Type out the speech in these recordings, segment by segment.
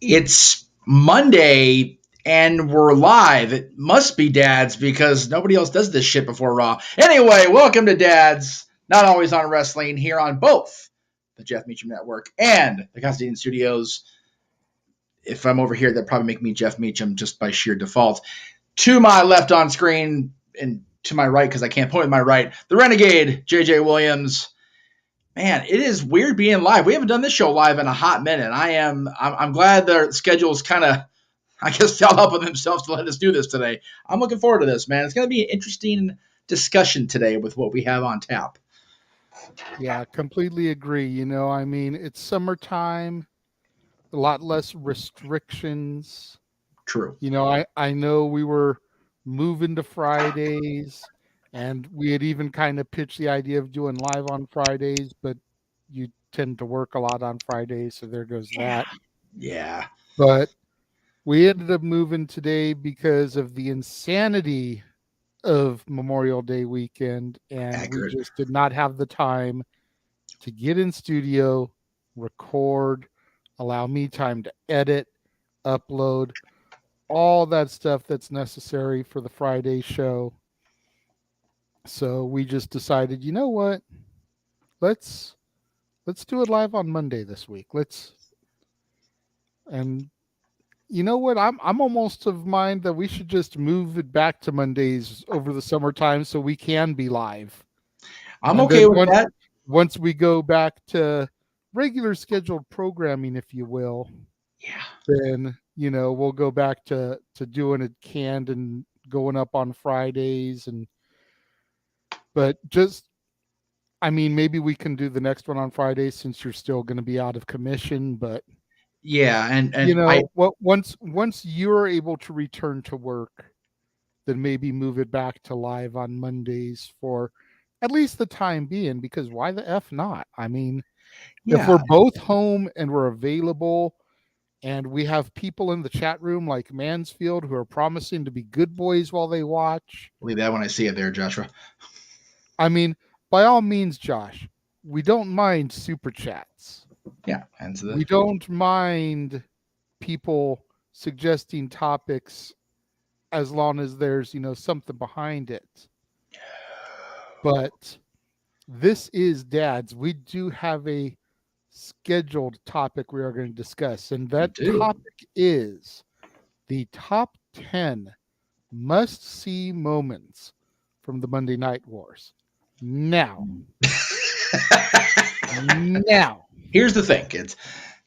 It's Monday and we're live. It must be Dads because nobody else does this shit before Raw. Anyway, welcome to Dads, not always on wrestling, here on both the Jeff Meacham Network and the Constantine Studios. If I'm over here, that'd probably make me Jeff Meacham just by sheer default. To my left on screen and to my right, because I can't point with my right, the Renegade, JJ Williams. Man, it is weird being live. We haven't done this show live in a hot minute. I'm glad their schedules kind of, I guess, fell up on themselves to let us do this today. I'm looking forward to this, man. It's going to be an interesting discussion today with what we have on tap. Yeah, completely agree. It's summertime, a lot less restrictions. True. I know we were moving to Fridays, and we had even kind of pitched the idea of doing live on Fridays, but you tend to work a lot on Fridays, so there goes that. Yeah. But we ended up moving today because of the insanity of Memorial Day weekend, and Accurate. we just did not have the time to get in studio, record, allow me time to edit, upload, all that stuff that's necessary for the Friday show. So we just decided, you know what? Let's do it live on Monday this week. And you know what? I'm almost of mind that we should just move it back to Mondays over the summertime so we can be live. I'm okay with that. Once we go back to regular scheduled programming, if you will, then we'll go back to doing it canned and going up on Fridays. But maybe we can do the next one on Friday since you're still going to be out of commission. But yeah, and once you're able to return to work, then maybe move it back to live on Mondays for at least the time being, because why the F not? If we're both home and we're available and we have people in the chat room like Mansfield who are promising to be good boys while they watch. Believe that when I see it there, Joshua. By all means, Josh, we don't mind super chats. Yeah. We don't mind people suggesting topics as long as there's, something behind it. But this is Dads. We do have a scheduled topic we are going to discuss, and that topic is the top 10 must-see moments from the Monday Night Wars. Now, here's the thing, kids.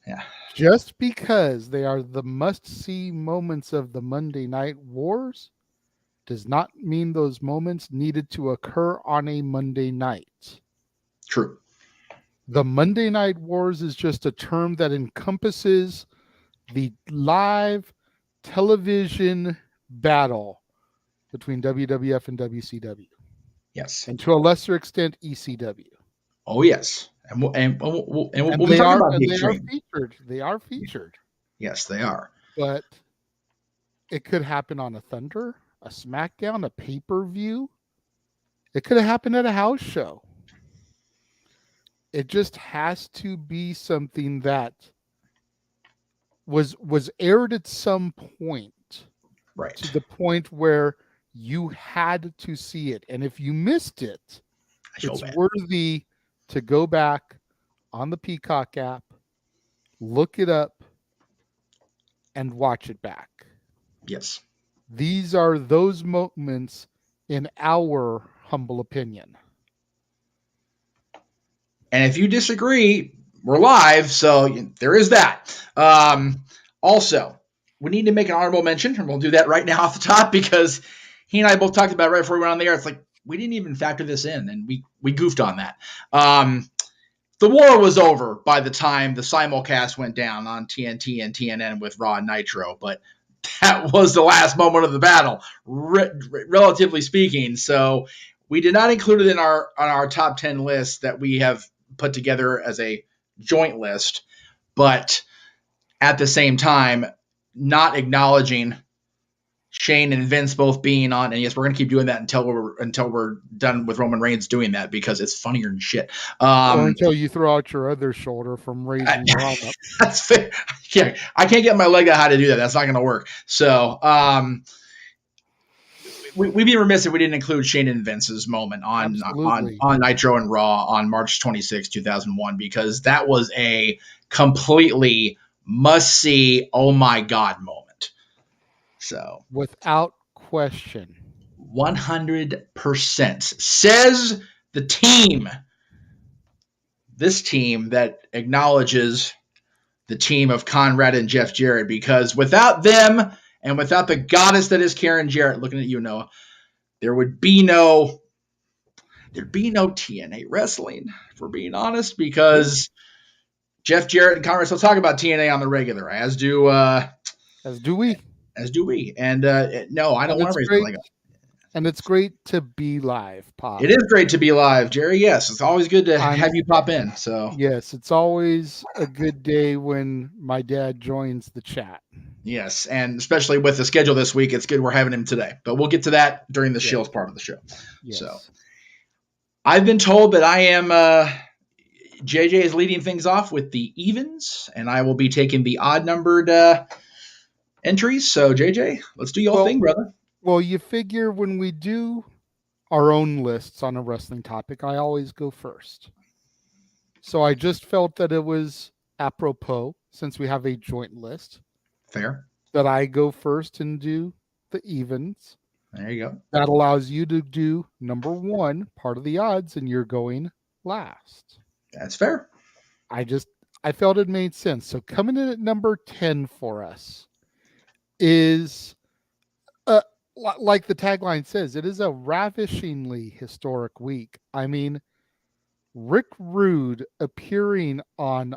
Yeah. Just because they are the must-see moments of the Monday Night Wars does not mean those moments needed to occur on a Monday night. True. The Monday Night Wars is just a term that encompasses the live television battle between WWF and WCW. Yes. And to a lesser extent, ECW. Oh, yes. And we'll be talking about the Extreme. They are featured. Yes, they are. But it could happen on a Thunder, a SmackDown, a pay-per-view. It could have happened at a house show. It just has to be something that was aired at some point. Right. To the point where you had to see it. And if you missed it, it's worthy to go back on the Peacock app, look it up, and watch it back. Yes. These are those moments in our humble opinion. And if you disagree, we're live, so there is that. Also, we need to make an honorable mention, and we'll do that right now off the top because he and I both talked about it right before we went on the air. It's like we didn't even factor this in, and we goofed on that. The war was over by the time the simulcast went down on TNT and TNN with Raw and Nitro, but that was the last moment of the battle, relatively speaking. So we did not include it on our top 10 list that we have put together as a joint list, but at the same time, not acknowledging Shane and Vince both being on, and yes, we're gonna keep doing that until we're done with Roman Reigns doing that because it's funnier than shit. Or until you throw out your other shoulder from raising your arm up. That's fair. Yeah, I can't get my leg out how to do that. That's not gonna work. So we'd be remiss if we didn't include Shane and Vince's moment on Nitro and Raw on March 26, 2001, because that was a completely must-see, oh my God moment. So without question. 100%. Says the team. This team that acknowledges the team of Conrad and Jeff Jarrett, because without them and without the goddess that is Karen Jarrett, looking at you, Noah, there'd be no TNA wrestling, if we're being honest, because Jeff Jarrett and Conrad still talk about TNA on the regular, as do we. And no, I don't want to raise my leg up. And it's great to be live, Pop. It is great to be live, Jerry. Yes, it's always good to have you pop in. So yes, it's always a good day when my dad joins the chat. Yes, and especially with the schedule this week, it's good we're having him today. But we'll get to that during the Shields part of the show. Yes. So I've been told that I am JJ is leading things off with the evens, and I will be taking the odd numbered entries. So JJ, let's do your thing, brother. Well, you figure when we do our own lists on a wrestling topic, I always go first. So I just felt that it was apropos, since we have a joint list. Fair. That I go first and do the evens. There you go. That allows you to do number one, part of the odds, and you're going last. That's fair. I felt it made sense. So coming in at number 10 for us is... like the tagline says, it is a ravishingly historic week. I mean, Rick Rude appearing on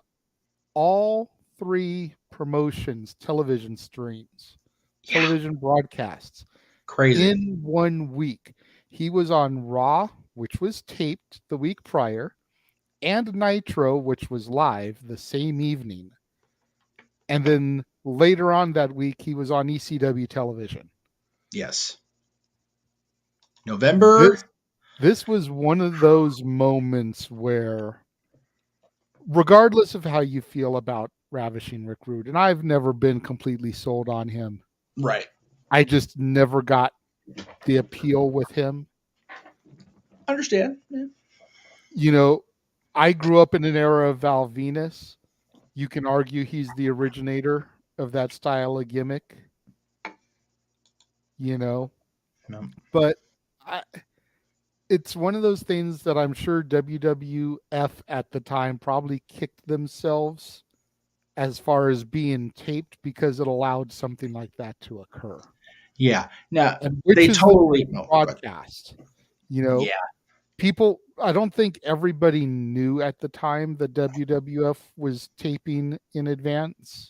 all 3 promotions, television streams, television broadcasts. Crazy. In 1 week. He was on Raw, which was taped the week prior, and Nitro, which was live the same evening. And then later on that week, he was on ECW television. Yes. November. This was one of those moments where, regardless of how you feel about Ravishing Rick Rude, and I've never been completely sold on him. Right. I just never got the appeal with him. Understand. Yeah. You know, I grew up in an era of Val Venus. You can argue he's the originator of that style of gimmick. You know, no. But it's one of those things that I'm sure WWF at the time probably kicked themselves as far as being taped because it allowed something like that to occur. Yeah. Now, they totally broadcast. You know, people, I don't think everybody knew at the time that WWF was taping in advance.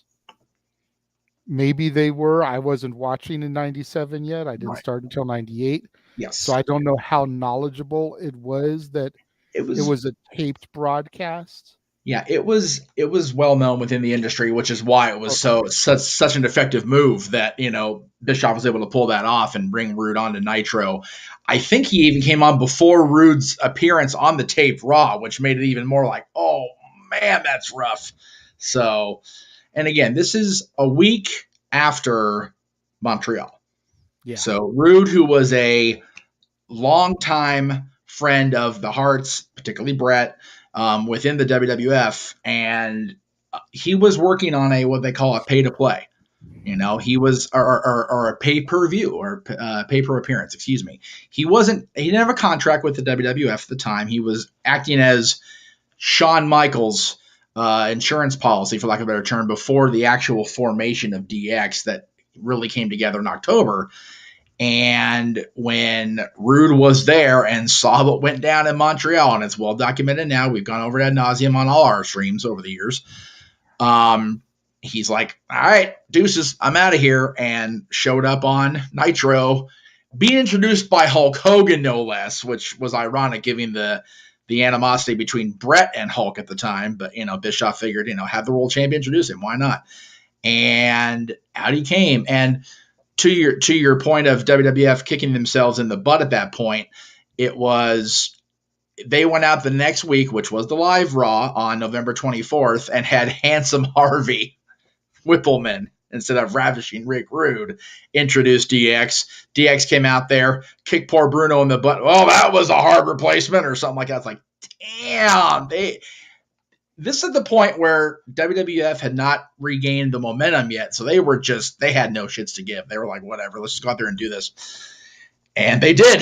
Maybe they were. I wasn't watching in 97 yet. I didn't start until 98. Yes. So I don't know how knowledgeable it was that it was a taped broadcast. Yeah, it was well known within the industry, which is why it was such an effective move that, you know, Bischoff was able to pull that off and bring Rude on to Nitro. I think he even came on before Rude's appearance on the taped Raw, which made it even more like, oh man, that's rough. So, and again, this is a week after Montreal. Yeah. So Rude, who was a longtime friend of the Harts, particularly Brett, within the WWF, and he was working on what they call a pay-to-play. You know, he was or a pay-per-view or pay-per-appearance. Excuse me. He didn't have a contract with the WWF at the time. He was acting as Shawn Michaels' insurance policy, for lack of a better term, before the actual formation of DX that really came together in October. And when Rude was there and saw what went down in Montreal, and it's well documented now, we've gone over ad nauseum on all our streams over the years. He's like, all right, deuces, I'm out of here, and showed up on Nitro, being introduced by Hulk Hogan, no less, which was ironic given the animosity between Brett and Hulk at the time. But, you know, Bischoff figured, you know, have the world champion introduce him. Why not? And out he came. And to your point of WWF kicking themselves in the butt at that point, it was they went out the next week, which was the live Raw on November 24th, and had Handsome Harvey Whippleman instead of Ravishing Rick Rude introduced DX. DX came out there, kicked poor Bruno in the butt. Oh, that was a hard replacement or something like that. It's like, damn, this is the point where WWF had not regained the momentum yet. So they had no shits to give. They were like, whatever, let's just go out there and do this. And they did.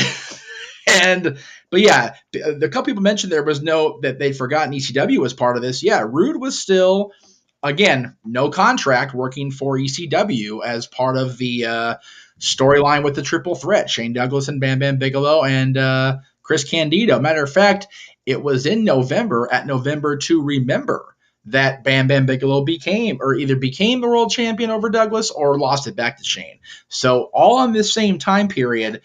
But yeah, the couple people mentioned there was that they'd forgotten ECW was part of this. Yeah, Rude was still, again, no contract working for ECW as part of the storyline with the triple threat, Shane Douglas and Bam Bam Bigelow and Chris Candido. Matter of fact, it was in November, at November to Remember, that Bam Bam Bigelow either became the world champion over Douglas or lost it back to Shane. So all in this same time period,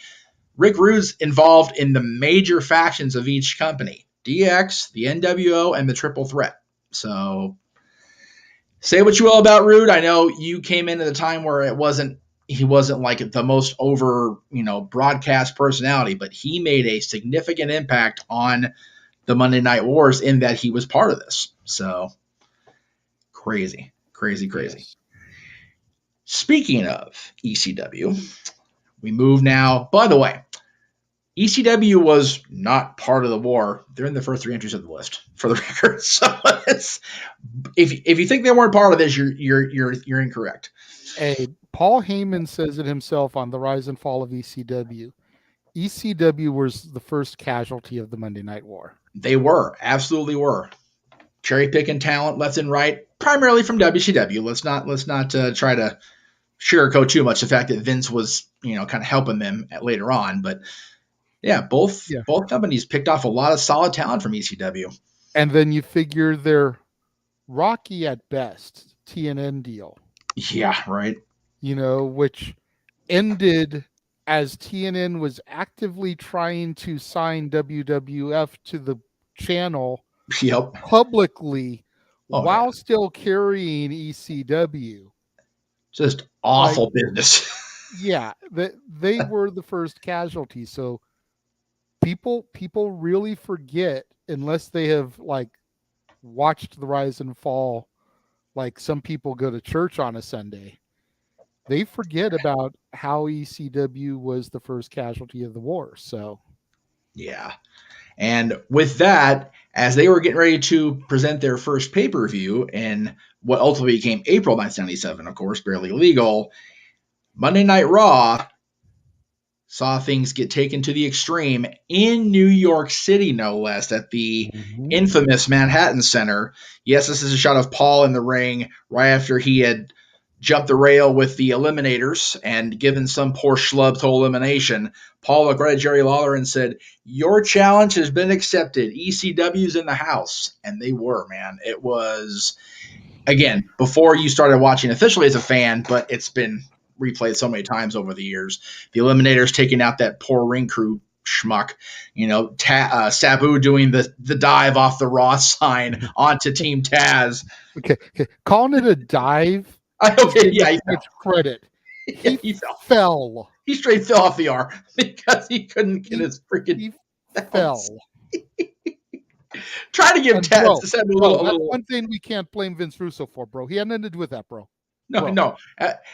Rick Rude's involved in the major factions of each company, DX, the NWO, and the Triple Threat. So say what you will about Rude. I know you came in at a time where he wasn't like the most over, broadcast personality, but he made a significant impact on the Monday Night Wars in that he was part of this. So crazy. Yes. Speaking of ECW, we move now. By the way, ECW was not part of the war. They're in the first 3 entries of the list, for the record. So if you think they weren't part of this, you're incorrect. Hey, Paul Heyman says it himself on the rise and fall of ECW. ECW was the first casualty of the Monday Night War. They absolutely were. Cherry picking talent left and right, primarily from WCW. Let's not try to sugarcoat too much the fact that Vince was kind of helping them later on, but. Yeah, both companies picked off a lot of solid talent from ECW. And then you figure their rocky at best TNN deal. Yeah, right. Which ended as TNN was actively trying to sign WWF to the channel publicly while still carrying ECW. Just awful business. Yeah, they were the first casualty. So people really forget, unless they have watched the rise and fall, like some people go to church on a Sunday. They forget about how ECW was the first casualty of the war. So yeah. And with that, as they were getting ready to present their first pay-per-view in what ultimately became April 1997, of course, barely legal, Monday Night Raw saw things get taken to the extreme in New York City, no less, at the infamous Manhattan Center. Yes, this is a shot of Paul in the ring right after he had jumped the rail with the Eliminators and given some poor schlub to elimination. Paul looked right at Jerry Lawler and said, "Your challenge has been accepted. ECW's in the house." And they were, man. It was, again, before you started watching officially as a fan, but it's been replayed so many times over the years. The Eliminators taking out that poor ring crew schmuck, Sabu doing the dive off the Raw sign onto Team Taz. Okay. Calling it a dive. Okay, yeah, he fell. Credit. He fell. He straight fell off the R because he couldn't get his freaking. He fell. Try to give Taz Sabu a little. That's one thing we can't blame Vince Russo for, bro. He had nothing to do with that, bro. No,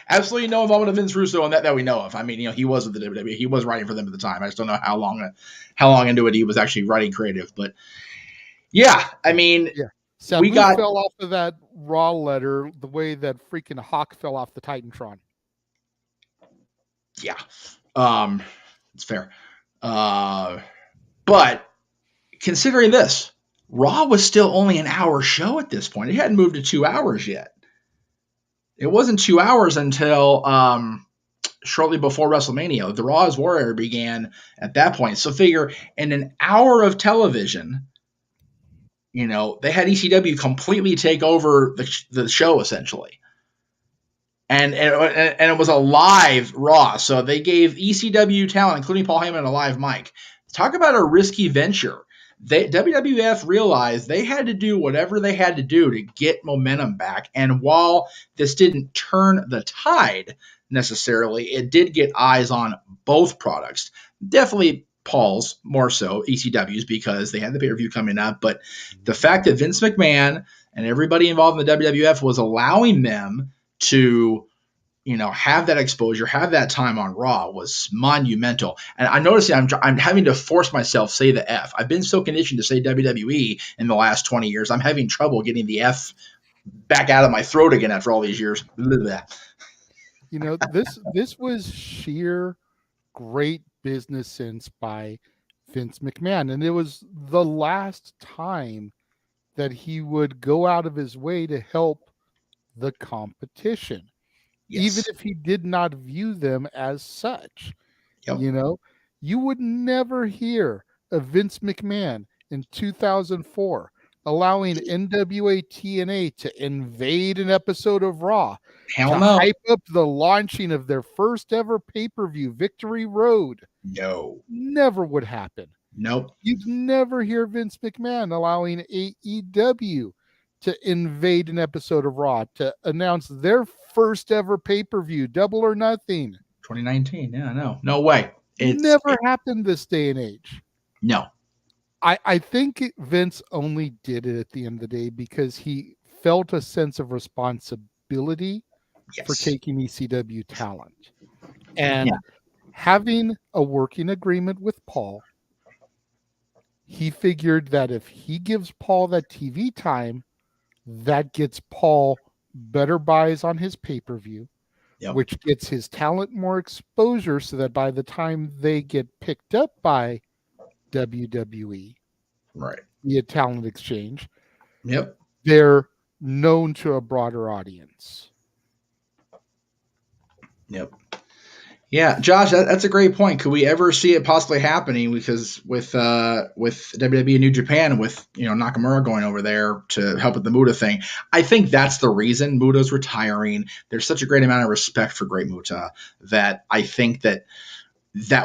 absolutely no involvement of Vince Russo on that we know of. I mean, he was with the WWE. He was writing for them at the time. I just don't know how long into it he was actually writing creative. But yeah, I mean, Sabu fell off of that Raw letter the way that freaking Hawk fell off the Titantron. Yeah, it's fair. But considering this, Raw was still only an hour show at this point. It hadn't moved to 2 hours yet. It wasn't 2 hours until shortly before WrestleMania. The Raw is War era began at that point. So figure in an hour of television, they had ECW completely take over the show essentially. And it was a live Raw. So they gave ECW talent, including Paul Heyman, a live mic. Talk about a risky venture. WWF realized they had to do whatever they had to do to get momentum back. And while this didn't turn the tide necessarily. It did get eyes on both products. Definitely Paul's more so, ECW's, because they had the pay-per-view coming up. But the fact that Vince McMahon and everybody involved in the WWF was allowing them to, have that exposure, have that time on Raw was monumental. And I noticed I'm having to force myself say the F. I've been so conditioned to say WWE in the last 20 years. I'm having trouble getting the F back out of my throat again after all these years. This was sheer great business sense by Vince McMahon. And it was the last time that he would go out of his way to help the competition. Yes. Even if he did not view them as such. Yep. You would never hear of Vince McMahon in 2004 allowing NWA TNA to invade an episode of Raw Hell to no. hype up the launching of their first ever pay-per-view, Victory Road. No. Never would happen. Nope. You'd never hear Vince McMahon allowing AEW to invade an episode of Raw to announce their first ever pay-per-view, Double or Nothing. 2019. Yeah, no. No way. It never happened this day and age. No. I think Vince only did it at the end of the day because he felt a sense of responsibility for taking ECW talent. And having a working agreement with Paul, he figured that if he gives Paul that TV time, that gets Paul better buys on his pay-per-view, which gets his talent more exposure so that by the time they get picked up by WWE, right, via talent exchange, yep, they're known to a broader audience. Yep. Yeah, Josh, that's a great point. Could we ever see it possibly happening? Because with WWE and New Japan, with Nakamura going over there to help with the Muta thing, I think that's the reason Muta's retiring. There's such a great amount of respect for Great Muta that I think that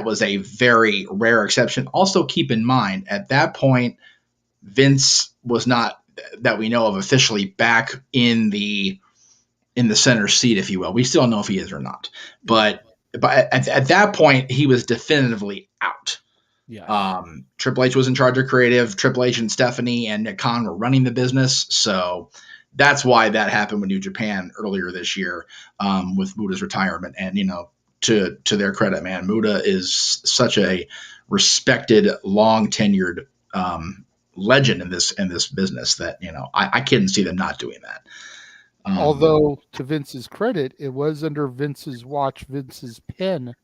was a very rare exception. Also, keep in mind at that point, Vince was not, that we know of, officially back in the center seat, if you will. We still don't know if he is or not, but at that point, he was definitively out. Yeah. Triple H was in charge of creative. Triple H and Stephanie and Nick Khan were running the business. So that's why that happened with New Japan earlier this year with Muta's retirement. And, to their credit, man, Muta is such a respected, long tenured legend in this business that, I couldn't see them not doing that. Although, to Vince's credit, it was under Vince's watch, Vince's pen,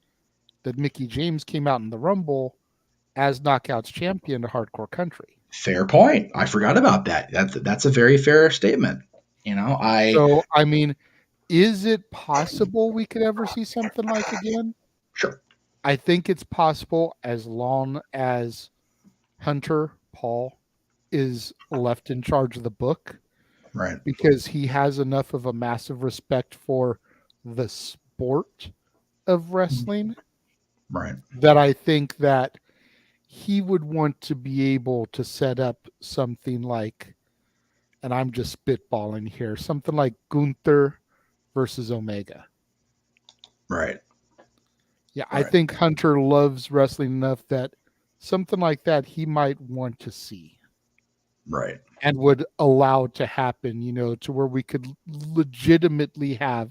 that Mickie James came out in the Rumble as Knockouts champion to Hardcore Country. Fair point. I forgot about that. That's a very fair statement. So, I mean, is it possible we could ever see something like again? Sure. I think it's possible as long as Hunter Paul is left in charge of the book. Right. Because he has enough of a massive respect for the sport of wrestling. Right. That I think that he would want to be able to set up something like, and I'm just spitballing here, something like Gunther versus Omega. Right. Yeah, right. I think Hunter loves wrestling enough that something like that he might want to see. Right. And would allow it to happen, to where we could legitimately have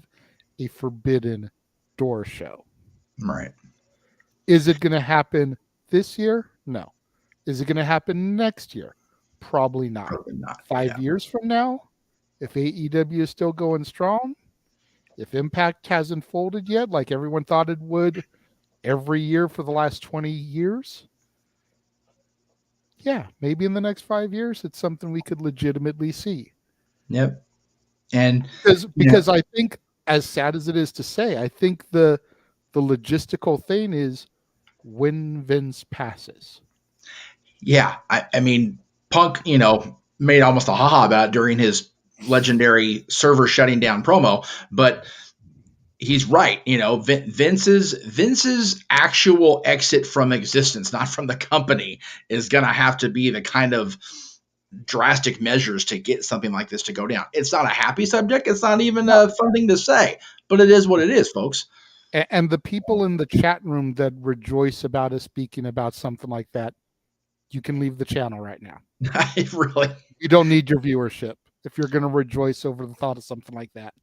a Forbidden Door show. Right. Is it going to happen this year? No. Is it going to happen next year? Probably not. Probably not. 5 years from now, if AEW is still going strong, if Impact hasn't folded yet, like everyone thought it would every year for the last 20 years, yeah, maybe in the next 5 years, it's something we could legitimately see. Yep. And because I think, as sad as it is to say, I think the logistical thing is when Vince passes. Yeah. I mean, Punk, made almost a haha about it during his legendary server shutting down promo, but he's right. Vince's actual exit from existence, not from the company, is going to have to be the kind of drastic measures to get something like this to go down. It's not a happy subject. It's not even a fun thing to say, but it is what it is, folks. And the people in the chat room that rejoice about us speaking about something like that, you can leave the channel right now. Really? You don't need your viewership if you're going to rejoice over the thought of something like that.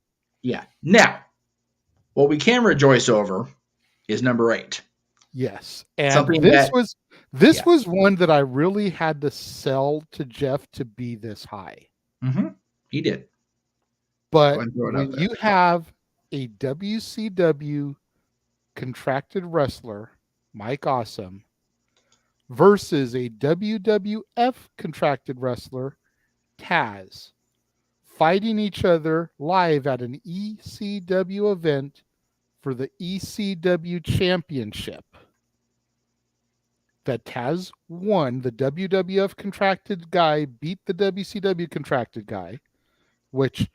Yeah. Now, what we can rejoice over is number 8. Yes. And Something this that was one that I really had to sell to Jeff to be this high. He did. But when you have a WCW contracted wrestler, Mike Awesome, versus a WWF contracted wrestler, Taz, fighting each other live at an ECW event for the ECW championship, that Taz won. The WWF contracted guy beat the WCW contracted guy, which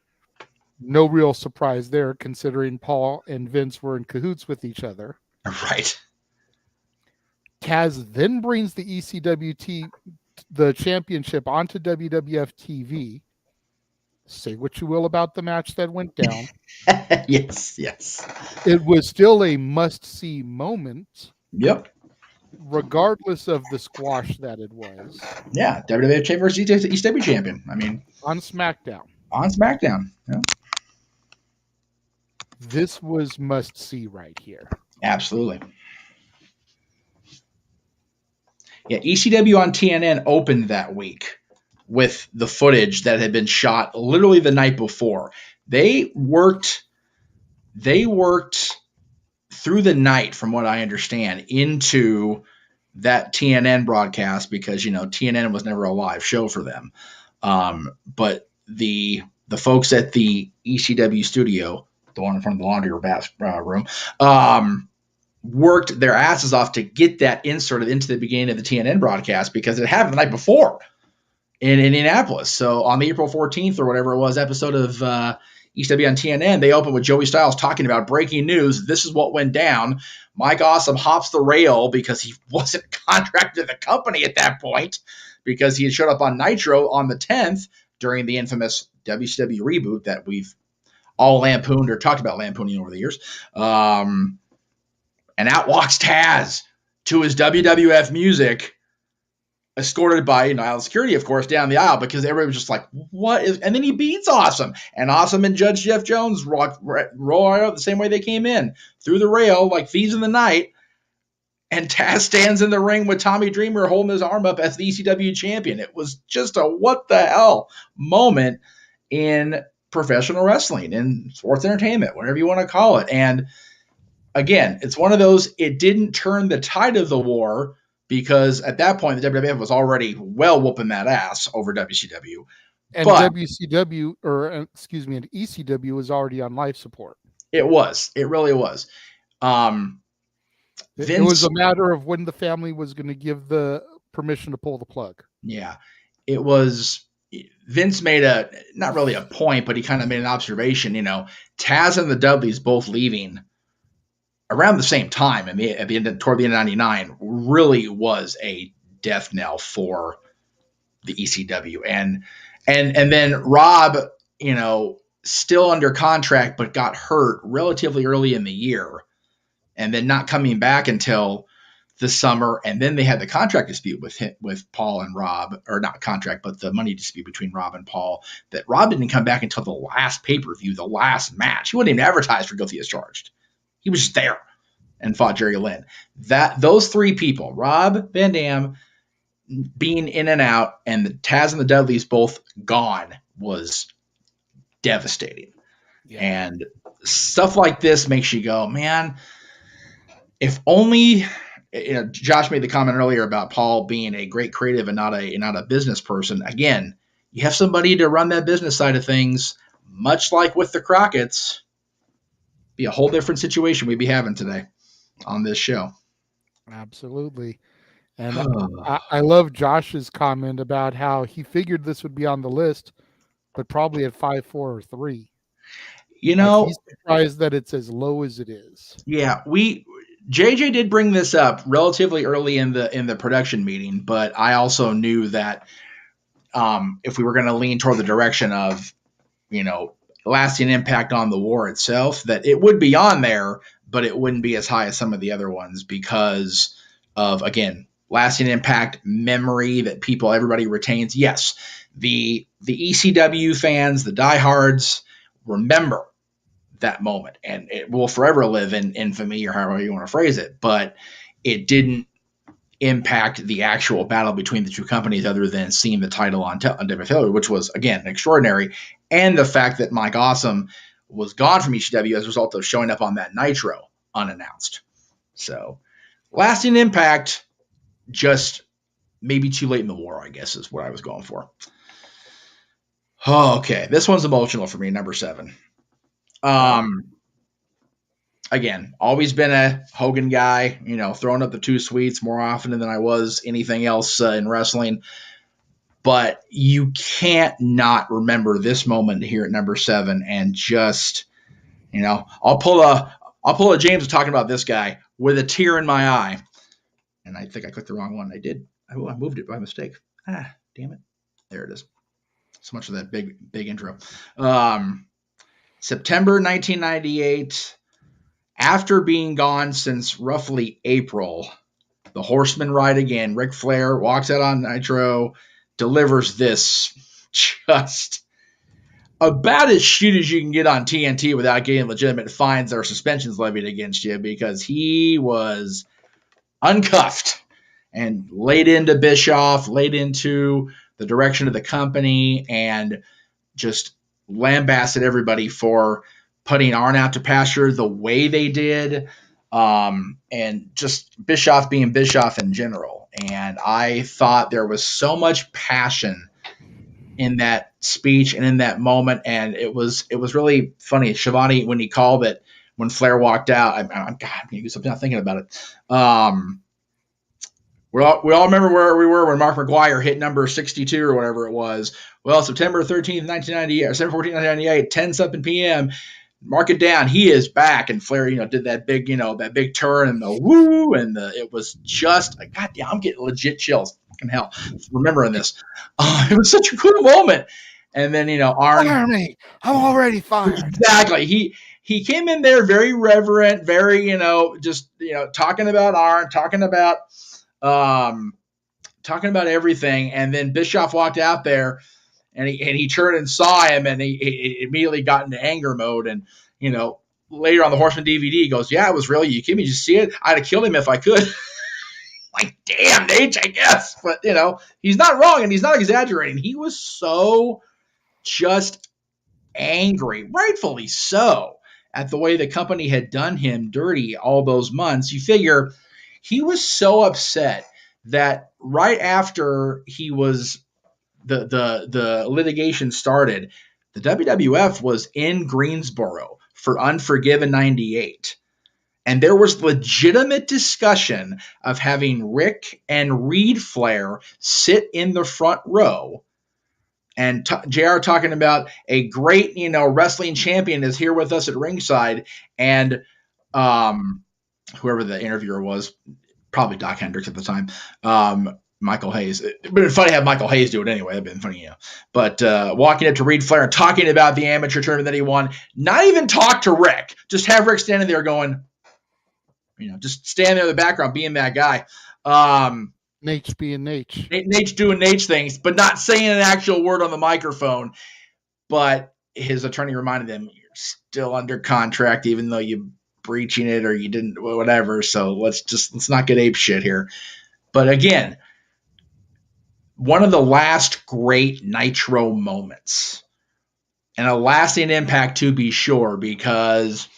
no real surprise there considering Paul and Vince were in cahoots with each other. Right. Taz then brings the the championship onto WWF TV. Say what you will about the match that went down. Yes. It was still a must-see moment. Yep. Regardless of the squash that it was. Yeah, WWF champion versus ECW champion. I mean, on SmackDown. Yeah. This was must-see right here. Absolutely. Yeah, ECW on TNN opened that week with the footage that had been shot literally the night before. They worked through the night, from what I understand, into that TNN broadcast because, TNN was never a live show for them. But the folks at the ECW studio, the one in front of the laundry room, worked their asses off to get that inserted into the beginning of the TNN broadcast because it happened the night before in Indianapolis. So on the April 14th or whatever it was episode of ECW on TNN, they opened with Joey Styles talking about breaking news. This is what went down. Mike Awesome hops the rail because he wasn't contracted to the company at that point because he had showed up on Nitro on the 10th during the infamous WCW reboot that we've all lampooned or talked about lampooning over the years. And out walks Taz to his WWF music, escorted by aisle security, of course, down the aisle because everybody was just like, what is... And then he beats Awesome. And Awesome and Judge Jeff Jones roll out the same way they came in, through the rail like thieves in the night. And Taz stands in the ring with Tommy Dreamer holding his arm up as the ECW champion. It was just a what the hell moment in professional wrestling, in sports entertainment, whatever you want to call it. And again, it's one of those, it didn't turn the tide of the war because at that point, the WWF was already well whooping that ass over WCW. And WCW, and ECW was already on life support. It was. It really was. It was a matter of when the family was going to give the permission to pull the plug. Yeah. It was... Vince made not really a point, but he kind of made an observation, Taz and the Dudleys both leaving around the same time, toward the end of 99, really was a death knell for the ECW. And then Rob, still under contract, but got hurt relatively early in the year, and then not coming back until the summer. And then they had the contract dispute with Paul and Rob, or not contract, but the money dispute between Rob and Paul, that Rob didn't come back until the last pay-per-view, the last match. He wasn't even advertised for Guilty as Charged. He was just there and fought Jerry Lynn. Those three people, Rob Van Dam being in and out, and the Taz and the Dudleys both gone, was devastating. Yeah. And stuff like this makes you go, man, if only... Josh made the comment earlier about Paul being a great creative and not a business person. Again, you have somebody to run that business side of things, much like with the Crockett's. Be a whole different situation we'd be having today on this show. Absolutely. And I love Josh's comment about how he figured this would be on the list, but probably at 5, 4, or 3. He's surprised that it's as low as it is. Yeah, JJ did bring this up relatively early in the production meeting, but I also knew that if we were going to lean toward the direction of, lasting impact on the war itself, that it would be on there, but it wouldn't be as high as some of the other ones because of, again, lasting impact, memory that everybody retains. Yes, the ECW fans, the diehards, remember that moment, and it will forever live in infamy, or however you want to phrase it. But it didn't impact the actual battle between the two companies, other than seeing the title on WFW, which was, again, extraordinary, and the fact that Mike Awesome was gone from ECW as a result of showing up on that Nitro unannounced. So, lasting impact, just maybe too late in the war, I guess, is what I was going for. Okay, this one's emotional for me, number 7. Again, always been a Hogan guy, throwing up the two sweets more often than I was anything else in wrestling. But you can't not remember this moment here at number 7, and just, I'll pull a James talking about this guy with a tear in my eye. And I think I clicked the wrong one. I did. I moved it by mistake. Damn it. There it is. So much of that big intro. September 1998, after being gone since roughly April, the Horsemen ride again. Ric Flair walks out on Nitro, delivers this just about as shit as you can get on TNT without getting legitimate fines or suspensions levied against you, because he was uncuffed and laid into Bischoff, laid into the direction of the company, and just lambasted everybody for putting Arn out to pasture the way they did, and just Bischoff being Bischoff in general. And I thought there was so much passion in that speech and in that moment, and it was really funny. Schiavone, when he called it, when Flair walked out, I'm going to do something, not thinking about it. We all remember where we were when Mark McGuire hit number 62 or whatever it was. Well, September 13th, 1998, or September 14th, 1998, 10-something p.m., mark it down, he is back. And Flair, did that big turn and the woo, and it was just, goddamn, I'm getting legit chills. Fucking hell, remembering this. It was such a cool moment. And then, Arn. Fire me. I'm already fired. Exactly. He came in there very reverent, very, just, talking about Arn, talking about everything. And then Bischoff walked out there, and he turned and saw him, and he immediately got into anger mode. And, later on the Horseman DVD, he goes, "Yeah, it was really, you can't just see it. I'd have killed him if I could." Like, damn, Nate, I guess. But, he's not wrong, and he's not exaggerating. He was so just angry, rightfully so, at the way the company had done him dirty all those months. You figure he was so upset that right after he was the litigation started, the WWF was in Greensboro for Unforgiven 98. And there was legitimate discussion of having Rick and Reed Flair sit in the front row, and JR talking about a great, wrestling champion is here with us at ringside. And whoever the interviewer was, probably Doc Hendricks at the time, Michael Hayes. It would be funny to have Michael Hayes do it anyway. That'd been funny, But walking up to Reed Flair and talking about the amateur tournament that he won, not even talk to Rick, just have Rick standing there going, just standing there in the background, being that guy. Nate's being Nate. Nate's doing Nate's things, but not saying an actual word on the microphone. But his attorney reminded him, "You're still under contract, even though you're breaching it or you didn't, whatever. So let's not get ape shit here." But again, one of the last great Nitro moments, and a lasting impact to be sure, because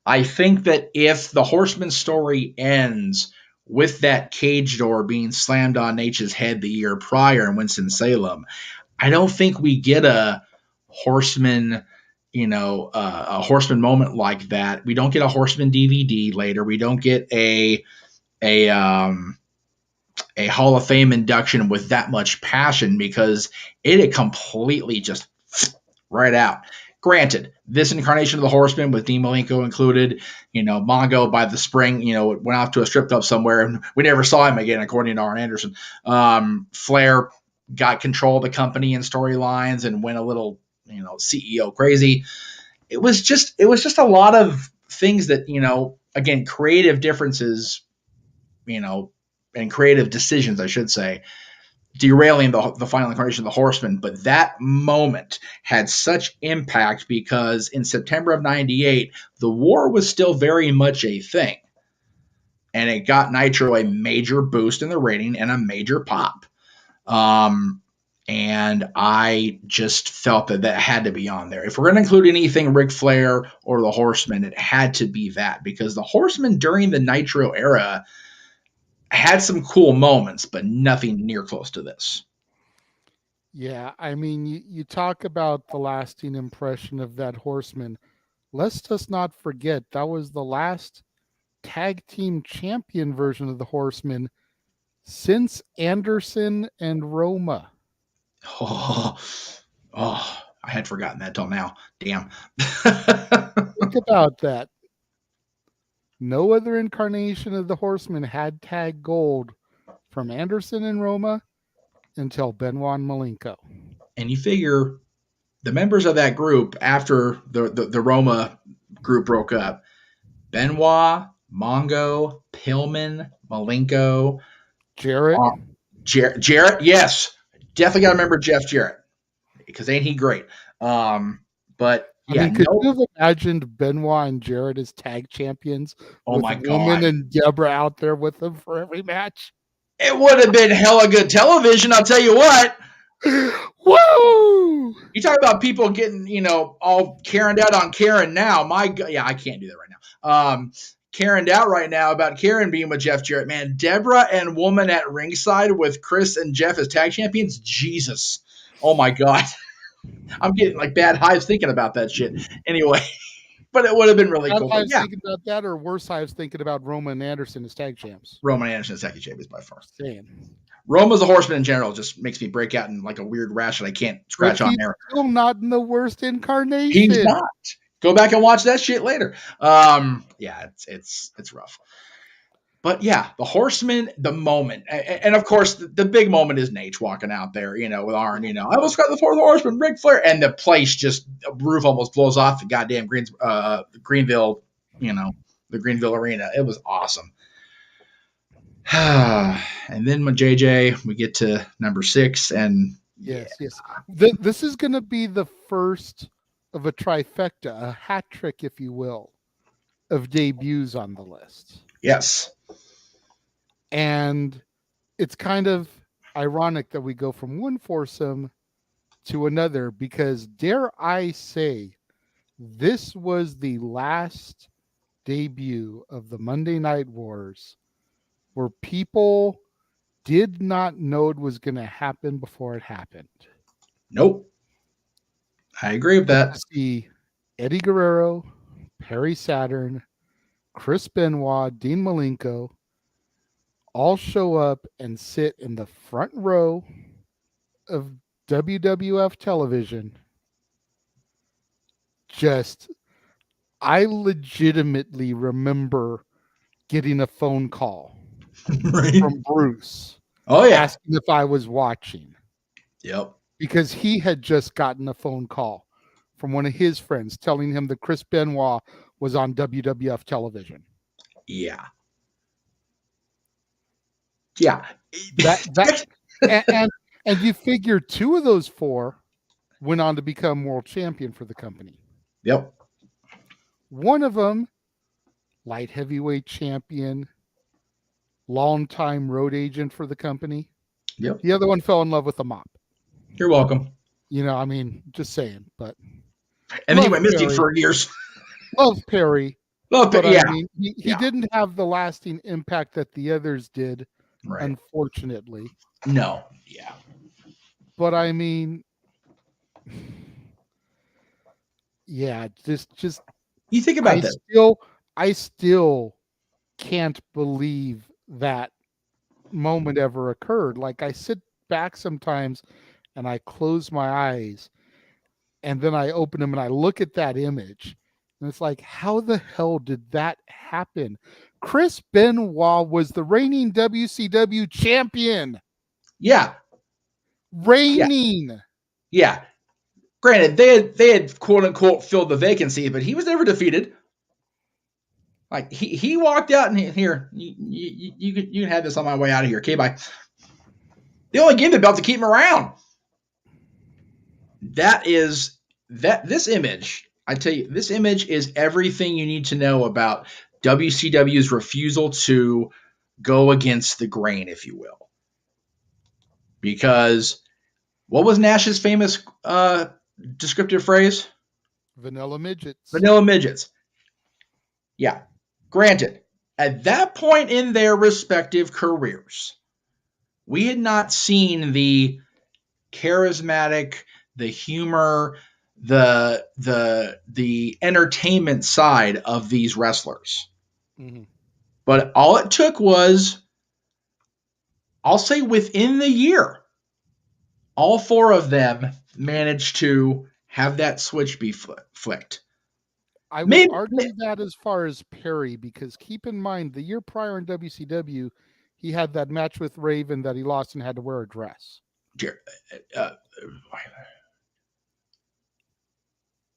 I think that if the Horseman story ends with that cage door being slammed on Nate's head the year prior in Winston-Salem, I don't think we get a Horseman, a Horseman moment like that. We don't get a Horseman DVD later. We don't get a Hall of Fame induction with that much passion, because it had completely just right out. Granted, this incarnation of the Horseman with Dean Malenko included, Mongo by the spring, went off to a strip club somewhere, and we never saw him again, according to Arn Anderson. Flair got control of the company and storylines and went a little, CEO crazy. It was just a lot of things that, again, creative differences, and creative decisions, I should say, derailing the final incarnation of the Horsemen. But that moment had such impact because in September of 98, the war was still very much a thing. And it got Nitro a major boost in the rating and a major pop. And I just felt that had to be on there. If we're going to include anything Ric Flair or the Horsemen, it had to be that, because the Horsemen during the Nitro era had some cool moments, but nothing near close to this. Yeah, I mean, you talk about the lasting impression of that Horseman. Let's just not forget that was the last tag team champion version of the Horseman since Anderson and Roma. Oh, I had forgotten that till now. Damn. Think about that. No other incarnation of the Horseman had tag gold from Anderson and Roma until Benoit and Malenko. And you figure the members of that group after the Roma group broke up, Benoit, Mongo, Pillman, Malenko, Jarrett. Jarrett, yes. Definitely got to remember Jeff Jarrett, because ain't he great. But yeah, I mean, could you have imagined Benoit and Jarrett as tag champions with my Woman God. and Deborah out there with them for every match? It would have been hella good television, I'll tell you what. Woo! You talk about people getting, all Karened out on Karen now. My God, yeah, I can't do that right now. Karened out right now about Karen being with Jeff Jarrett. Man, Deborah and Woman at ringside with Chris and Jeff as tag champions. Jesus. Oh my God. I'm getting like bad hives thinking about that shit. Anyway, but it would have been really cool. I was thinking about that, or worse, I was thinking about Roma and Anderson as tag champs. Roman Anderson as tag champions by far. Saying. Roma's a Horseman in general just makes me break out in like a weird rash that I can't scratch on there. Still not in the worst incarnation. He's not. Go back and watch that shit later. Yeah, it's rough. But yeah, the Horsemen, the moment, and of course the big moment is Nate walking out there, with Arn. I almost got the fourth Horseman, Ric Flair, and the place just roof almost blows off the goddamn Greenville, the Greenville Arena. It was awesome. And then when JJ, we get to number 6, and yes. This is going to be the first of a trifecta, a hat trick, if you will, of debuts on the list. Yes. And it's kind of ironic that we go from one foursome to another, because dare I say, this was the last debut of the Monday Night Wars where people did not know it was going to happen before it happened. Nope. I agree with that. See Eddie Guerrero, Perry Saturn, Chris Benoit, Dean Malenko all show up and sit in the front row of WWF television. I legitimately remember getting a phone call from Bruce. Oh, yeah. Asking if I was watching. Yep. Because he had just gotten a phone call from one of his friends telling him that Chris Benoit was on WWF television. Yeah. Yeah. And you figure 2 of those 4 went on to become world champion for the company. Yep. One of them, light heavyweight champion, long-time road agent for the company. Yep. The other one fell in love with a mop. You're welcome. I mean, just saying, but. And then he went Mystic for years. Love Perry. But yeah. I mean, he didn't have the lasting impact that the others did, right. Unfortunately. No. Yeah. But I mean, yeah, just you think about that. I still can't believe that moment ever occurred. Like, I sit back sometimes and I close my eyes and then I open them and I look at that image and it's like, how the hell did that happen? Chris Benoit was the reigning WCW champion. Yeah. Reigning. Yeah. Granted, they had quote unquote filled the vacancy, but he was never defeated. Like he walked out and here you can have this on my way out of here. Okay, bye. They only gave the belt to keep him around. This image, I tell you, this image is everything you need to know about WCW's refusal to go against the grain, if you will. Because what was Nash's famous descriptive phrase? Vanilla midgets. Vanilla midgets. Yeah. Granted, at that point in their respective careers, we had not seen the charismatic, the humor, the entertainment side of these wrestlers. Mm-hmm. But all it took was, I'll say within the year, all four of them managed to have that switch be flicked. I would argue that as far as Perry, because keep in mind, the year prior in WCW, he had that match with Raven that he lost and had to wear a dress.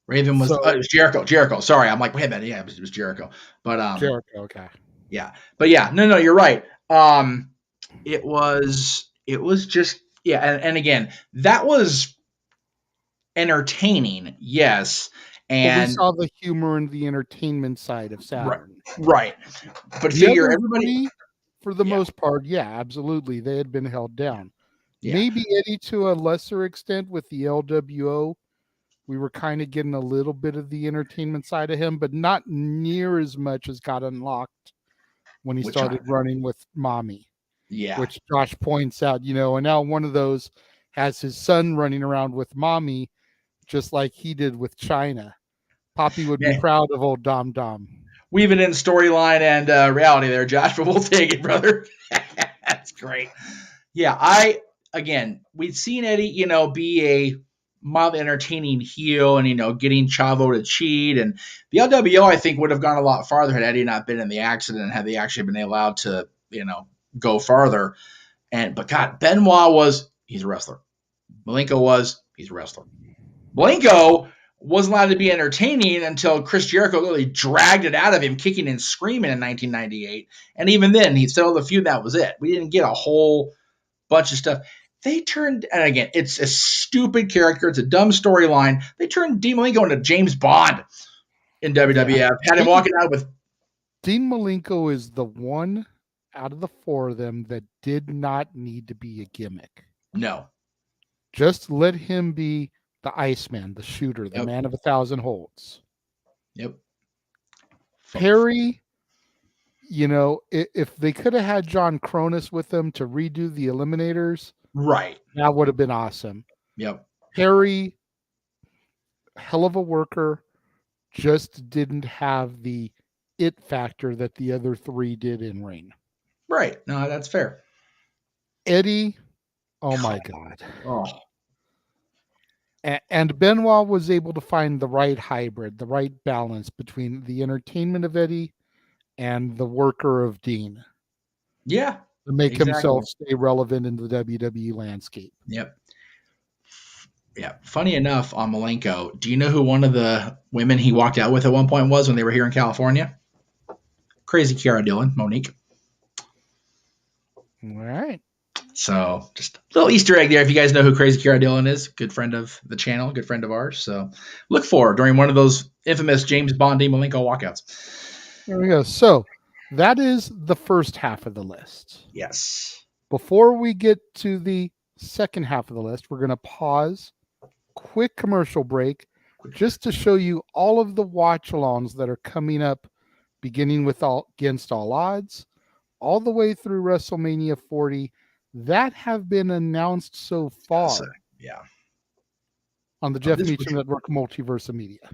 Raven was, it was Jericho. Jericho. Sorry, I'm like, wait a minute. Yeah, it was Jericho. But Jericho. Okay. Yeah, but yeah, no, you're right. It was just and again, that was entertaining, yes. And we saw the humor and the entertainment side of Saturn. Right. But figure everybody, for the most part, yeah, absolutely, they had been held down. Yeah. Maybe Eddie to a lesser extent with the LWO. We were kind of getting a little bit of the entertainment side of him, but not near as much as got unlocked when he started running with Mommy. Yeah. Which Josh points out, and now one of those has his son running around with Mommy, just like he did with China. Poppy would be proud of old Dom Dom. Weave it in storyline and reality there, Josh, but we'll take it, brother. That's great. Yeah, we'd seen Eddie, be a mild entertaining heel and, getting Chavo to cheat. And the LWO, I think, would have gone a lot farther had Eddie not been in the accident and had they actually been allowed to, go farther. But God, Benoit he's a wrestler. Malenko he's a wrestler. Malenko wasn't allowed to be entertaining until Chris Jericho literally dragged it out of him, kicking and screaming in 1998. And even then, he settled the feud. That was it. We didn't get a whole bunch of stuff. They turned, and again, it's a stupid character. It's a dumb storyline. They turned Dean Malenko into James Bond in WWF. Yeah. Had him walking out with. Dean Malenko is the one out of the four of them that did not need to be a gimmick. No. Just let him be the Iceman, the shooter, the man of 1,000 holds. Yep. Perry, if they could have had John Cronus with them to redo the Eliminators, right, that would have been awesome. Yep. Perry, hell of a worker, just didn't have the it factor that the other three did in ring. Right. No, that's fair. Eddie, oh my God. Oh. And Benoit was able to find the right hybrid, the right balance between the entertainment of Eddie and the worker of Dean. Yeah. To make himself stay relevant in the WWE landscape. Yep. Yeah. Funny enough, on Malenko, do you know who one of the women he walked out with at one point was when they were here in California? Crazy Kiara Dillon, Monique. All right. So just a little Easter egg there. If you guys know who Crazy Kiara Dillon is, good friend of the channel, good friend of ours. So look for her during one of those infamous James Bond Dean Malenko walkouts. There we go. So that is the first half of the list. Yes. Before we get to the second half of the list, we're going to pause, quick commercial break, just to show you all of the watch-alongs that are coming up, beginning with Against All Odds, all the way through WrestleMania 40, that have been announced so far. Yeah. On the Jeff Meacham Network Multiverse Media.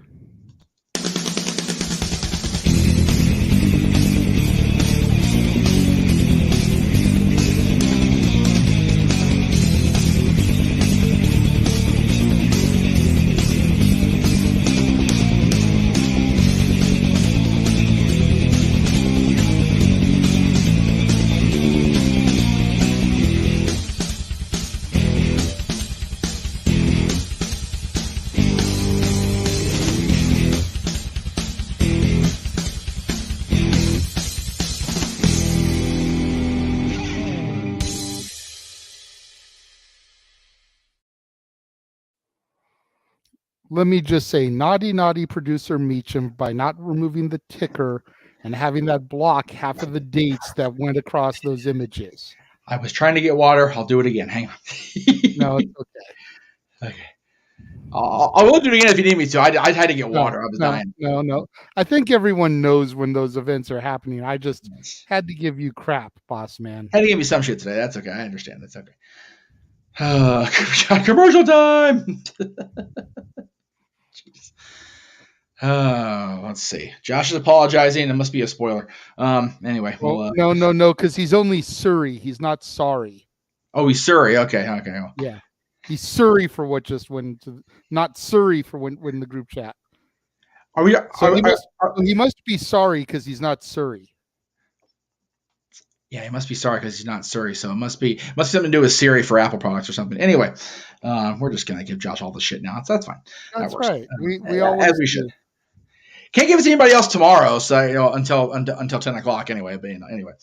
let me just say, naughty producer Meacham, by not removing the ticker and having that block half of the dates that went across those images. I was trying to get water. I'll do it again. Hang on. No, it's okay. Okay. I will do it again if you need me to. I had to get water. I was No. dying. I think everyone knows when those events are happening. I just had to give you crap, boss man. Had to give me some shit today. That's okay. I understand. That's okay. Commercial time. Jeez. Let's see. Josh is apologizing. It must be a spoiler. Anyway. Well, no, because he's only Surrey. He's not sorry. Oh, he's Surrey. Okay. Well. Yeah. He's Surrey for what just went to, not Surrey for when the group chat. He must be sorry because he's not Surrey. Yeah, he must be sorry because he's not Surrey. So it must be something to do with Siri for Apple products or something. Anyway, we're just gonna give Josh all the shit now. So that's fine. That's right. We always as we should. Can't give it to anybody else tomorrow. So until 10:00 anyway. But anyway.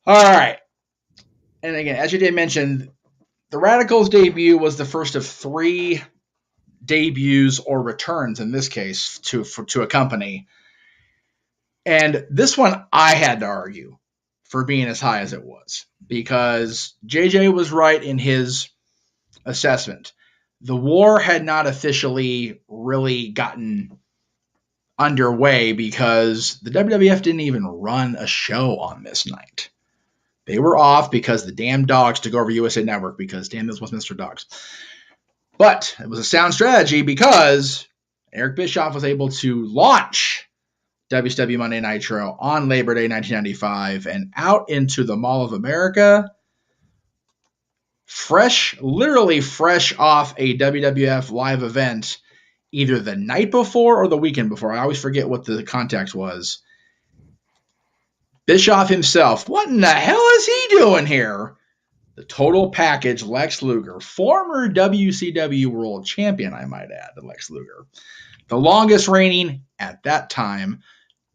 All right. And again, as you did mention, the Radicals debut was the first of 3 debuts or returns in this case to a company. And this one I had to argue for being as high as it was because JJ was right in his assessment. The war had not officially really gotten underway because the WWF didn't even run a show on this night. They were off because the damn dogs took over USA Network because damn those was Mr. Dogs. But it was a sound strategy because Eric Bischoff was able to launch WCW Monday Nitro on Labor Day 1995 and out into the Mall of America, literally fresh off a WWF live event either the night before or the weekend before. I always forget what the context was. Bischoff himself, what in the hell is he doing here? The total package, Lex Luger, former WCW World Champion, I might add, Lex Luger. The longest reigning at that time,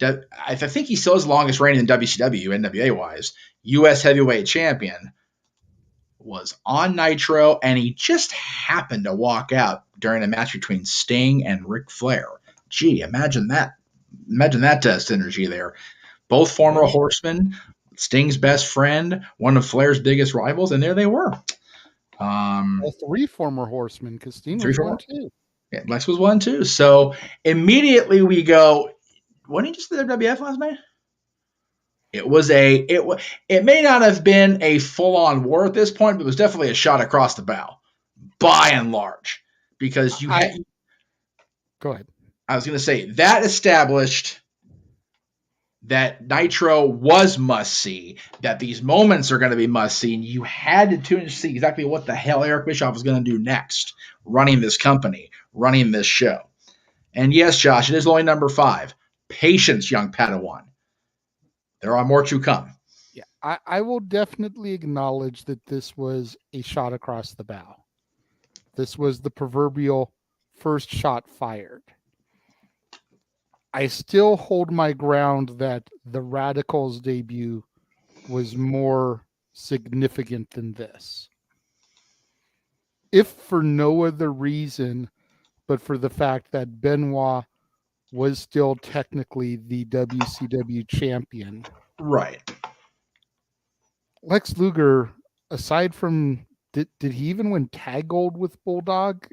I think he still is the longest reigning in WCW, NWA-wise, U.S. Heavyweight Champion, was on Nitro, and he just happened to walk out during a match between Sting and Ric Flair. Gee, imagine that. Imagine that synergy there. Both former Horsemen, Sting's best friend, one of Flair's biggest rivals, and there they were. 3 former Horsemen, because Sting was 1 too. Yeah, Lex was 1 too. So immediately we go, wasn't he just the WWF last night? It may not have been a full-on war at this point, but it was definitely a shot across the bow, by and large, because you had. Go ahead. I was going to say that established that Nitro was must-see, that these moments are going to be must-see, and you had to tune in to see exactly what the hell Eric Bischoff was going to do next, running this company, running this show. And yes, Josh, it is only number 5. Patience, young Padawan. There are more to come. Yeah, I will definitely acknowledge that this was a shot across the bow. This was the proverbial first shot fired. I still hold my ground that the Radicals debut was more significant than this. If for no other reason, but for the fact that Benoit was still technically the WCW champion. Right. Lex Luger, aside from, did he even win tag gold with Bulldog?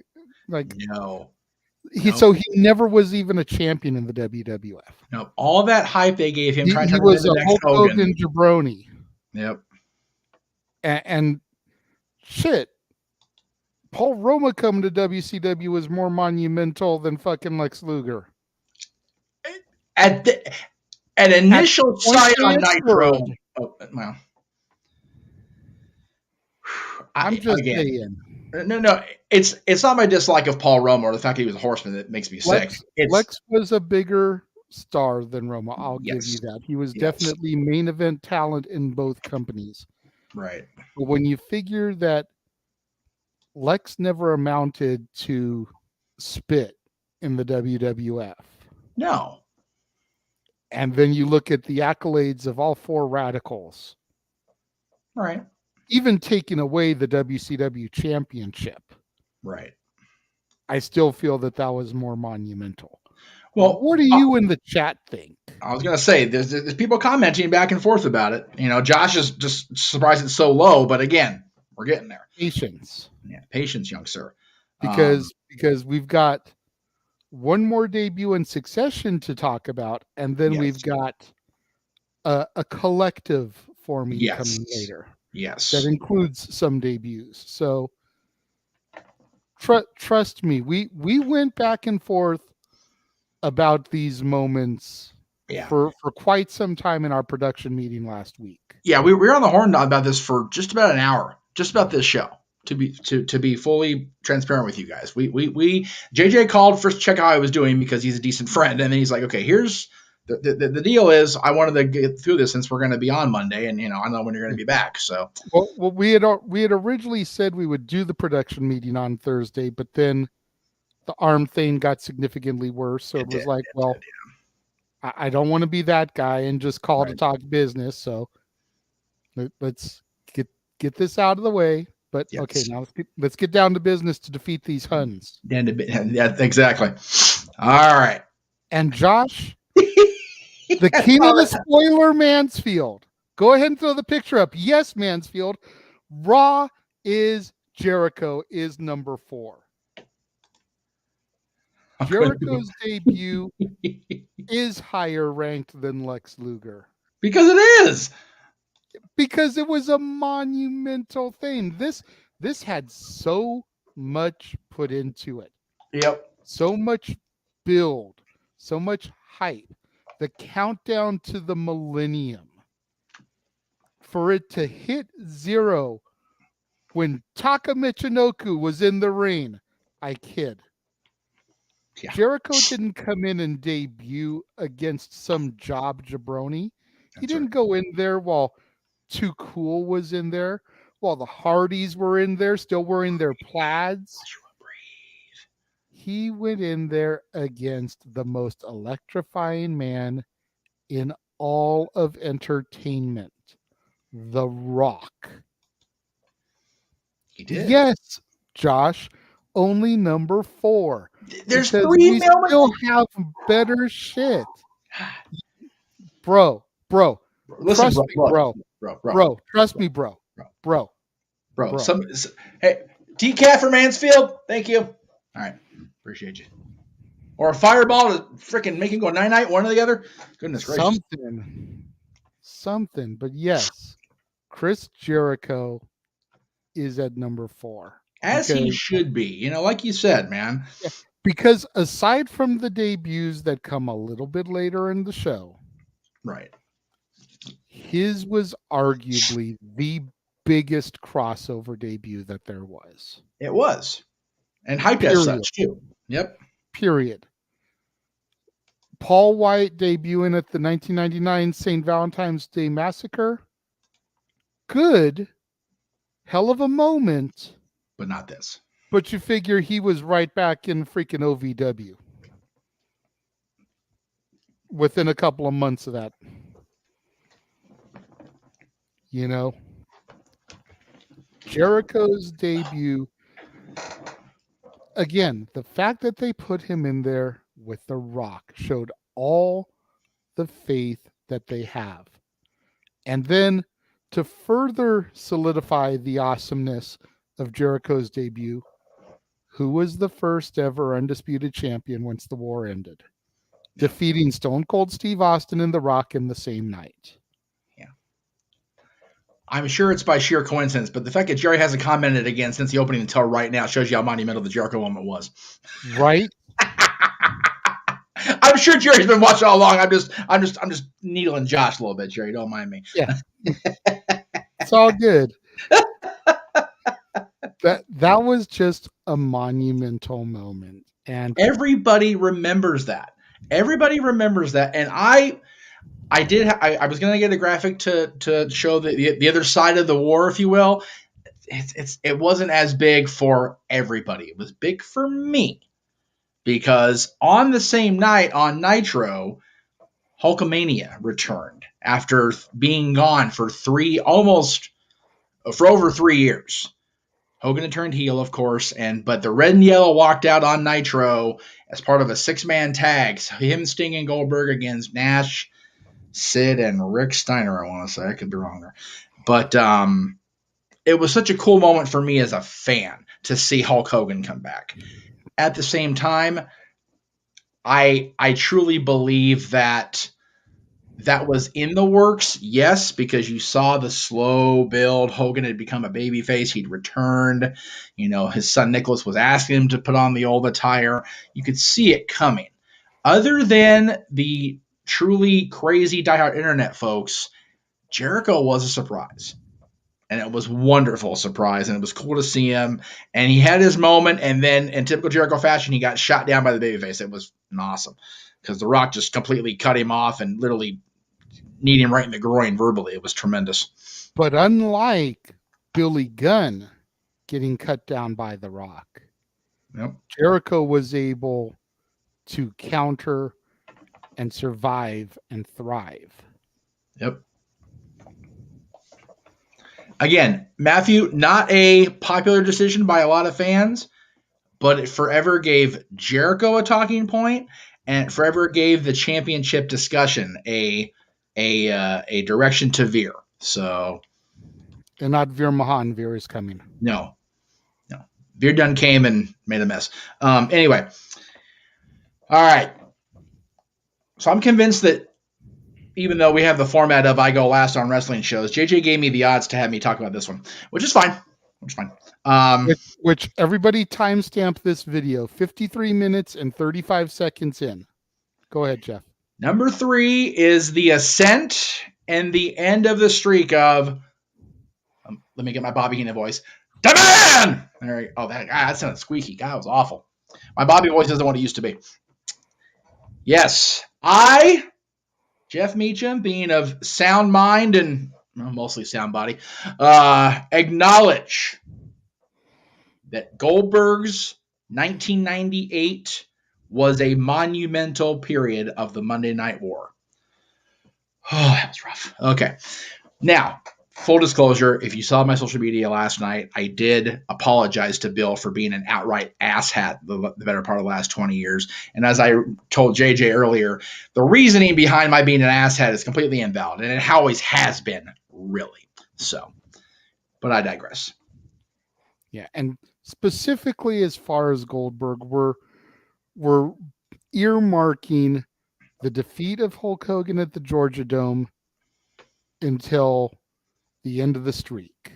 No. So he never was even a champion in the WWF. No, all that hype they gave him. He was a Hulk Hogan jabroni. Yep. And shit, Paul Roma coming to WCW was more monumental than fucking Lex Luger. At initial sight on Nitro. Oh, well. I'm just saying. No, it's not my dislike of Paul Roma or the fact that he was a Horseman that makes me sick. Lex was a bigger star than Roma. I'll give you that. He was definitely main event talent in both companies. Right. But when you figure that Lex never amounted to spit in the WWF. No. And then you look at the accolades of all 4 Radicals. Right. Even taking away the WCW championship. Right. I still feel that was more monumental. Well, what do you in the chat think? I was going to say, there's people commenting back and forth about it. Josh is just surprised it's so low, but again, we're getting there. Patience. Yeah, patience, young sir. Because we've got one more debut in succession to talk about, and then we've got a collective forming coming later. Yes. That includes some debuts. So trust me, we went back and forth about these moments for quite some time in our production meeting last week. Yeah, we were on the horn about this for just about an hour, just about this show. To be fully transparent with you guys, we JJ called first to check how I was doing because he's a decent friend, and then he's like, okay, here's the deal is I wanted to get through this since we're going to be on Monday, and I don't know when you're going to be back. So well, we had originally said we would do the production meeting on Thursday, but then the arm thing got significantly worse, so it was like, well, I don't want to be that guy and just call to talk business, so let's get this out of the way. But okay, now let's get down to business to defeat these Huns. Yeah, exactly. All right. And Josh, the king of the spoiler, Mansfield. Go ahead and throw the picture up. Yes, Mansfield. Raw is Jericho is number 4. Jericho's debut is higher ranked than Lex Luger. Because it is. Because it was a monumental thing. This had so much put into it. Yep. So much build, so much hype. The countdown to the millennium. For it to hit 0 when Taka Michinoku was in the ring, I kid. Yeah. Jericho didn't come in and debut against some job jabroni. He didn't go in there while Too Cool was in there, while the Hardys were in there, still wearing their plaids. He went in there against the most electrifying man in all of entertainment, The Rock. He did. Yes, Josh, only number 4. There's 3 we still have better shit. Bro. Listen, trust me, bro. Trust me, bro. Hey, decaf for Mansfield. Thank you. All right, appreciate you. Or a fireball to freaking make him go 9-9, one or the other. Goodness gracious. Something. But yes, Chris Jericho is at number 4. As he should be. Like you said, man. Yeah, because aside from the debuts that come a little bit later in the show, right, his was arguably the biggest crossover debut that there was. It was. And hyped as such, too. Yep. Period. Paul White debuting at the 1999 St. Valentine's Day Massacre. Good. Hell of a moment. But not this. But you figure he was right back in freaking OVW. Within a couple of months of that. Jericho's debut. Again, the fact that they put him in there with The Rock showed all the faith that they have. And then to further solidify the awesomeness of Jericho's debut, who was the first ever undisputed champion once the war ended, defeating Stone Cold Steve Austin and The Rock in the same night. Yeah. I'm sure it's by sheer coincidence, but the fact that Jerry hasn't commented again since the opening until right now shows you how monumental the Jericho moment was. Right? I'm sure Jerry's been watching all along. I'm just needling Josh a little bit, Jerry. Don't mind me. Yeah. It's all good. That was just a monumental moment. And everybody remembers that. And I was going to get a graphic to show the other side of the war, if you will. It wasn't as big for everybody. It was big for me because on the same night on Nitro, Hulkamania returned after being gone for over 3 years. Hogan had turned heel, of course, but the red and yellow walked out on Nitro as part of a 6-man tag. So him, Sting, and Goldberg against Nash, Sid, and Rick Steiner, I want to say. I could be wrong there. But it was such a cool moment for me as a fan to see Hulk Hogan come back. At the same time, I truly believe that was in the works, yes, because you saw the slow build. Hogan had become a babyface. He'd returned. His son Nicholas was asking him to put on the old attire. You could see it coming. Other than the truly crazy diehard internet folks, Jericho was a surprise. And it was a wonderful surprise, and it was cool to see him. And he had his moment, and then in typical Jericho fashion, he got shot down by the babyface. It was awesome because The Rock just completely cut him off and literally kneed him right in the groin verbally. It was tremendous. But unlike Billy Gunn getting cut down by The Rock, Yep. Jericho was able to counter and survive and thrive. Yep. Again, Matthew, not a popular decision by a lot of fans, but it forever gave Jericho a talking point, and it forever gave the championship discussion a direction to veer. So, and not Veer Mahan. Veer is coming. No. Veer done came and made a mess. Anyway, all right. So I'm convinced that even though we have the format of I go last on wrestling shows, JJ gave me the odds to have me talk about this one, which is fine. Which everybody timestamp this video 53 minutes and 35 seconds in. Go ahead, Jeff. Number 3 is the ascent and the end of the streak of, let me get my Bobby Heenan voice. The man! That sounded squeaky. God, it was awful. My Bobby voice isn't what it used to be. Yes, I, Jeff Meacham, being of sound mind and mostly sound body, acknowledge that Goldberg's 1998 was a monumental period of the Monday Night War. Oh, that was rough. Okay. Now, full disclosure, if you saw my social media last night, I did apologize to Bill for being an outright asshat the better part of the last 20 years. And as I told JJ earlier, the reasoning behind my being an asshat is completely invalid, and it always has been, really. So, but I digress. Yeah, and specifically as far as Goldberg, we're earmarking the defeat of Hulk Hogan at the Georgia Dome until the end of the streak.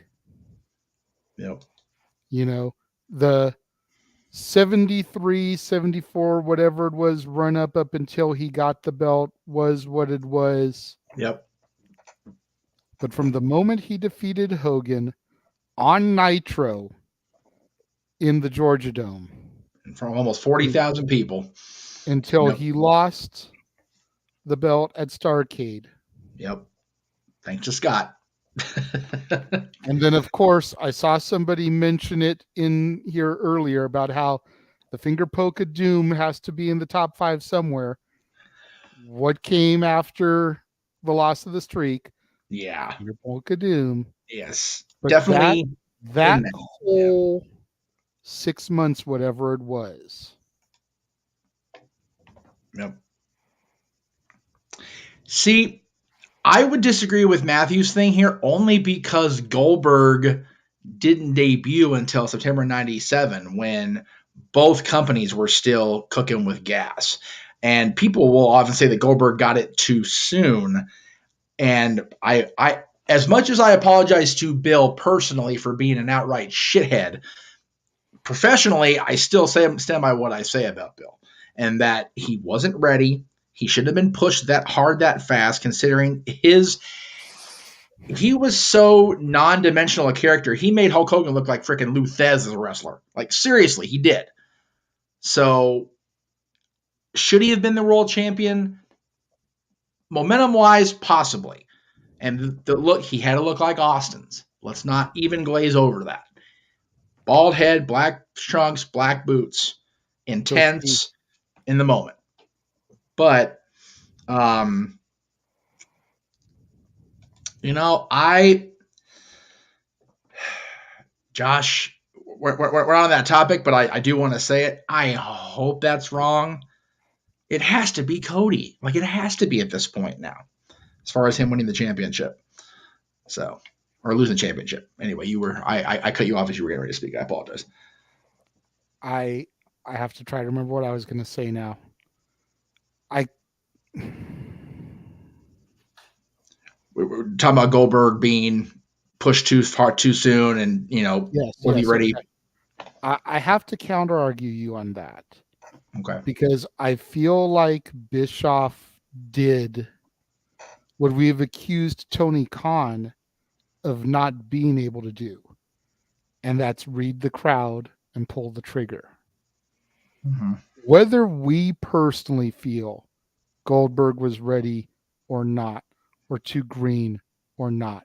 Yep. The 73, 74, whatever it was, run up until he got the belt was what it was. Yep. But from the moment he defeated Hogan on Nitro in the Georgia Dome, in front of almost 40,000 people, until he lost the belt at Starrcade. Yep. Thanks to Scott. And then, of course, I saw somebody mention it in here earlier about how the finger poke of doom has to be in the top 5 somewhere. What came after the loss of the streak? Yeah. Finger poke of doom. Yes. But definitely. That whole 6 months, whatever it was. Yep. See, I would disagree with Matthew's thing here only because Goldberg didn't debut until September 97 when both companies were still cooking with gas. And people will often say that Goldberg got it too soon. And I as much as I apologize to Bill personally for being an outright shithead, professionally, I still stand by what I say about Bill, and that he wasn't ready. He shouldn't have been pushed that hard that fast, considering he was so non-dimensional a character. He made Hulk Hogan look like freaking Lou Thez as a wrestler. Like, seriously, he did. So, should he have been the world champion? Momentum-wise, possibly. And the look, he had to look like Austin's. Let's not even glaze over that. Bald head, black trunks, black boots. Intense in the moment. But, Josh, we're on that topic, but I do want to say it. I hope that's wrong. It has to be Cody. Like, it has to be at this point now, as far as him winning the championship. So, or losing the championship. Anyway, I cut you off as you were getting ready to speak. I apologize. I have to try to remember what I was going to say now. We're talking about Goldberg being pushed too far too soon, and was he ready? Okay. I have to counter argue you on that. Okay. Because I feel like Bischoff did what we have accused Tony Khan of not being able to do, and that's read the crowd and pull the trigger. Mm-hmm. Whether we personally feel Goldberg was ready or not, or too green or not,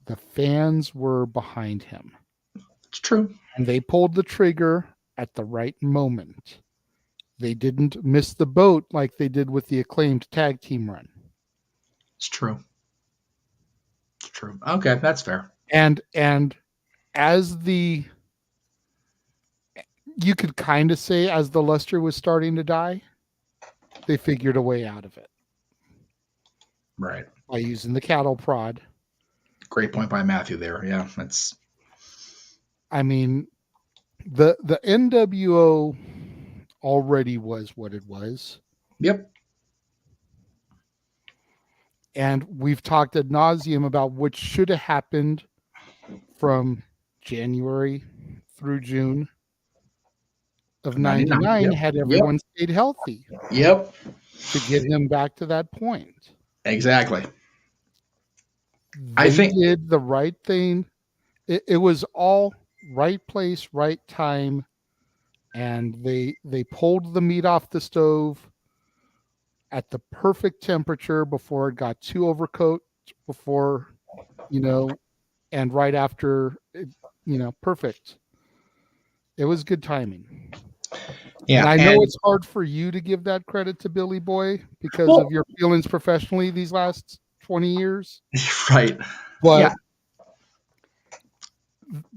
the fans were behind him. It's true. And they pulled the trigger at the right moment. They didn't miss the boat like they did with the Acclaimed tag team run. It's true. It's true. Okay, that's fair. And as you could kind of say, as the luster was starting to die, they figured a way out of it. Right. By using the cattle prod. Great point by Matthew there. Yeah, that's. I mean, the NWO already was what it was. Yep. And we've talked ad nauseum about what should have happened from January through June of 99 yep. had everyone stayed healthy. Yep. To get him back to that point. Exactly. They did the right thing. It was all right place, right time. And they pulled the meat off the stove at the perfect temperature before it got too overcooked, and right after, perfect. It was good timing. Yeah, and I know it's hard for you to give that credit to Billy Boy because of your feelings professionally these last 20 years. Right. But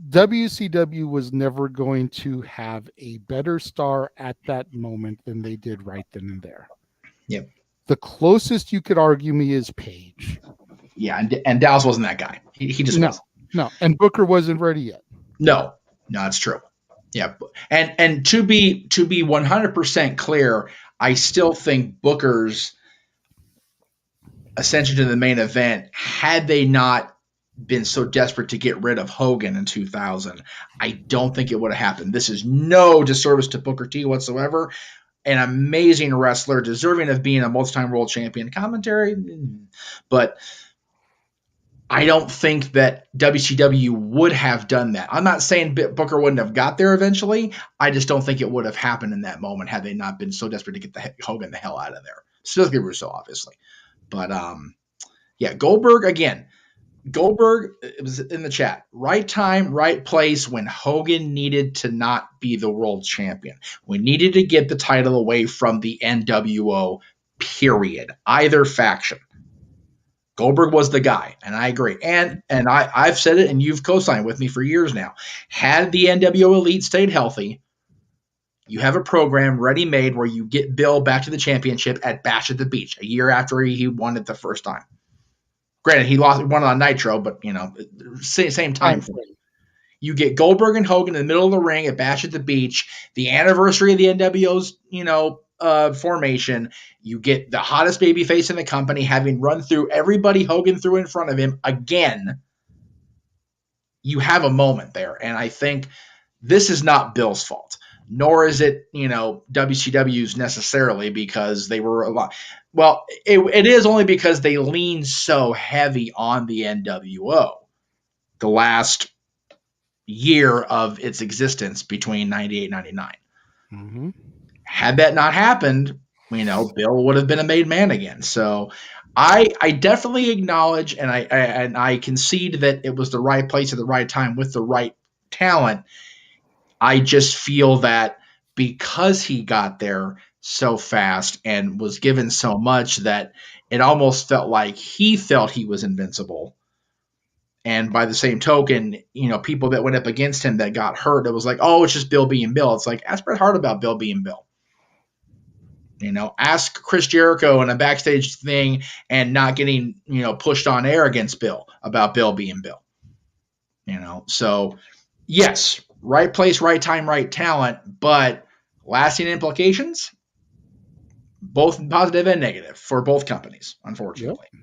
WCW was never going to have a better star at that moment than they did right then and there. Yep. The closest you could argue me is Page. Yeah, and Dallas wasn't that guy. He just wasn't. No, and Booker wasn't ready yet. No, it's true. Yeah, and to be 100% clear, I still think Booker's ascension to the main event, had they not been so desperate to get rid of Hogan in 2000, I don't think it would have happened. This is no disservice to Booker T whatsoever. An amazing wrestler, deserving of being a multi-time world champion. Commentary, but I don't think that WCW would have done that. I'm not saying Booker wouldn't have got there eventually. I just don't think it would have happened in that moment had they not been so desperate to get Hogan the hell out of there. Specifically Russo, obviously. But, Goldberg, again. Goldberg, it was in the chat. Right time, right place when Hogan needed to not be the world champion. We needed to get the title away from the NWO, period. Either faction. Goldberg was the guy, and I agree. And I've said it, and you've co-signed with me for years now. Had the NWO Elite stayed healthy, you have a program ready-made where you get Bill back to the championship at Bash at the Beach, a year after he won it the first time. Granted, he won on Nitro, but, same time frame. You get Goldberg and Hogan in the middle of the ring at Bash at the Beach, the anniversary of the NWO's, formation. You get the hottest babyface in the company having run through everybody Hogan threw in front of him again. You have a moment there, and I think this is not Bill's fault, nor is it, WCW's necessarily, because they were a lot. Well, it is only because they leaned so heavy on the NWO the last year of its existence between 98 and 99. Mm-hmm. Had that not happened, Bill would have been a made man again. So I definitely acknowledge and I concede that it was the right place at the right time with the right talent. I just feel that because he got there so fast and was given so much that it almost felt like he felt he was invincible. And by the same token, people that went up against him that got hurt, it was like, oh, it's just Bill being Bill. It's like, ask Bret Hart about Bill being Bill. Ask Chris Jericho in a backstage thing and not getting, pushed on air against Bill about Bill being Bill. So yes, right place, right time, right talent, but lasting implications, both positive and negative for both companies, unfortunately. Yep.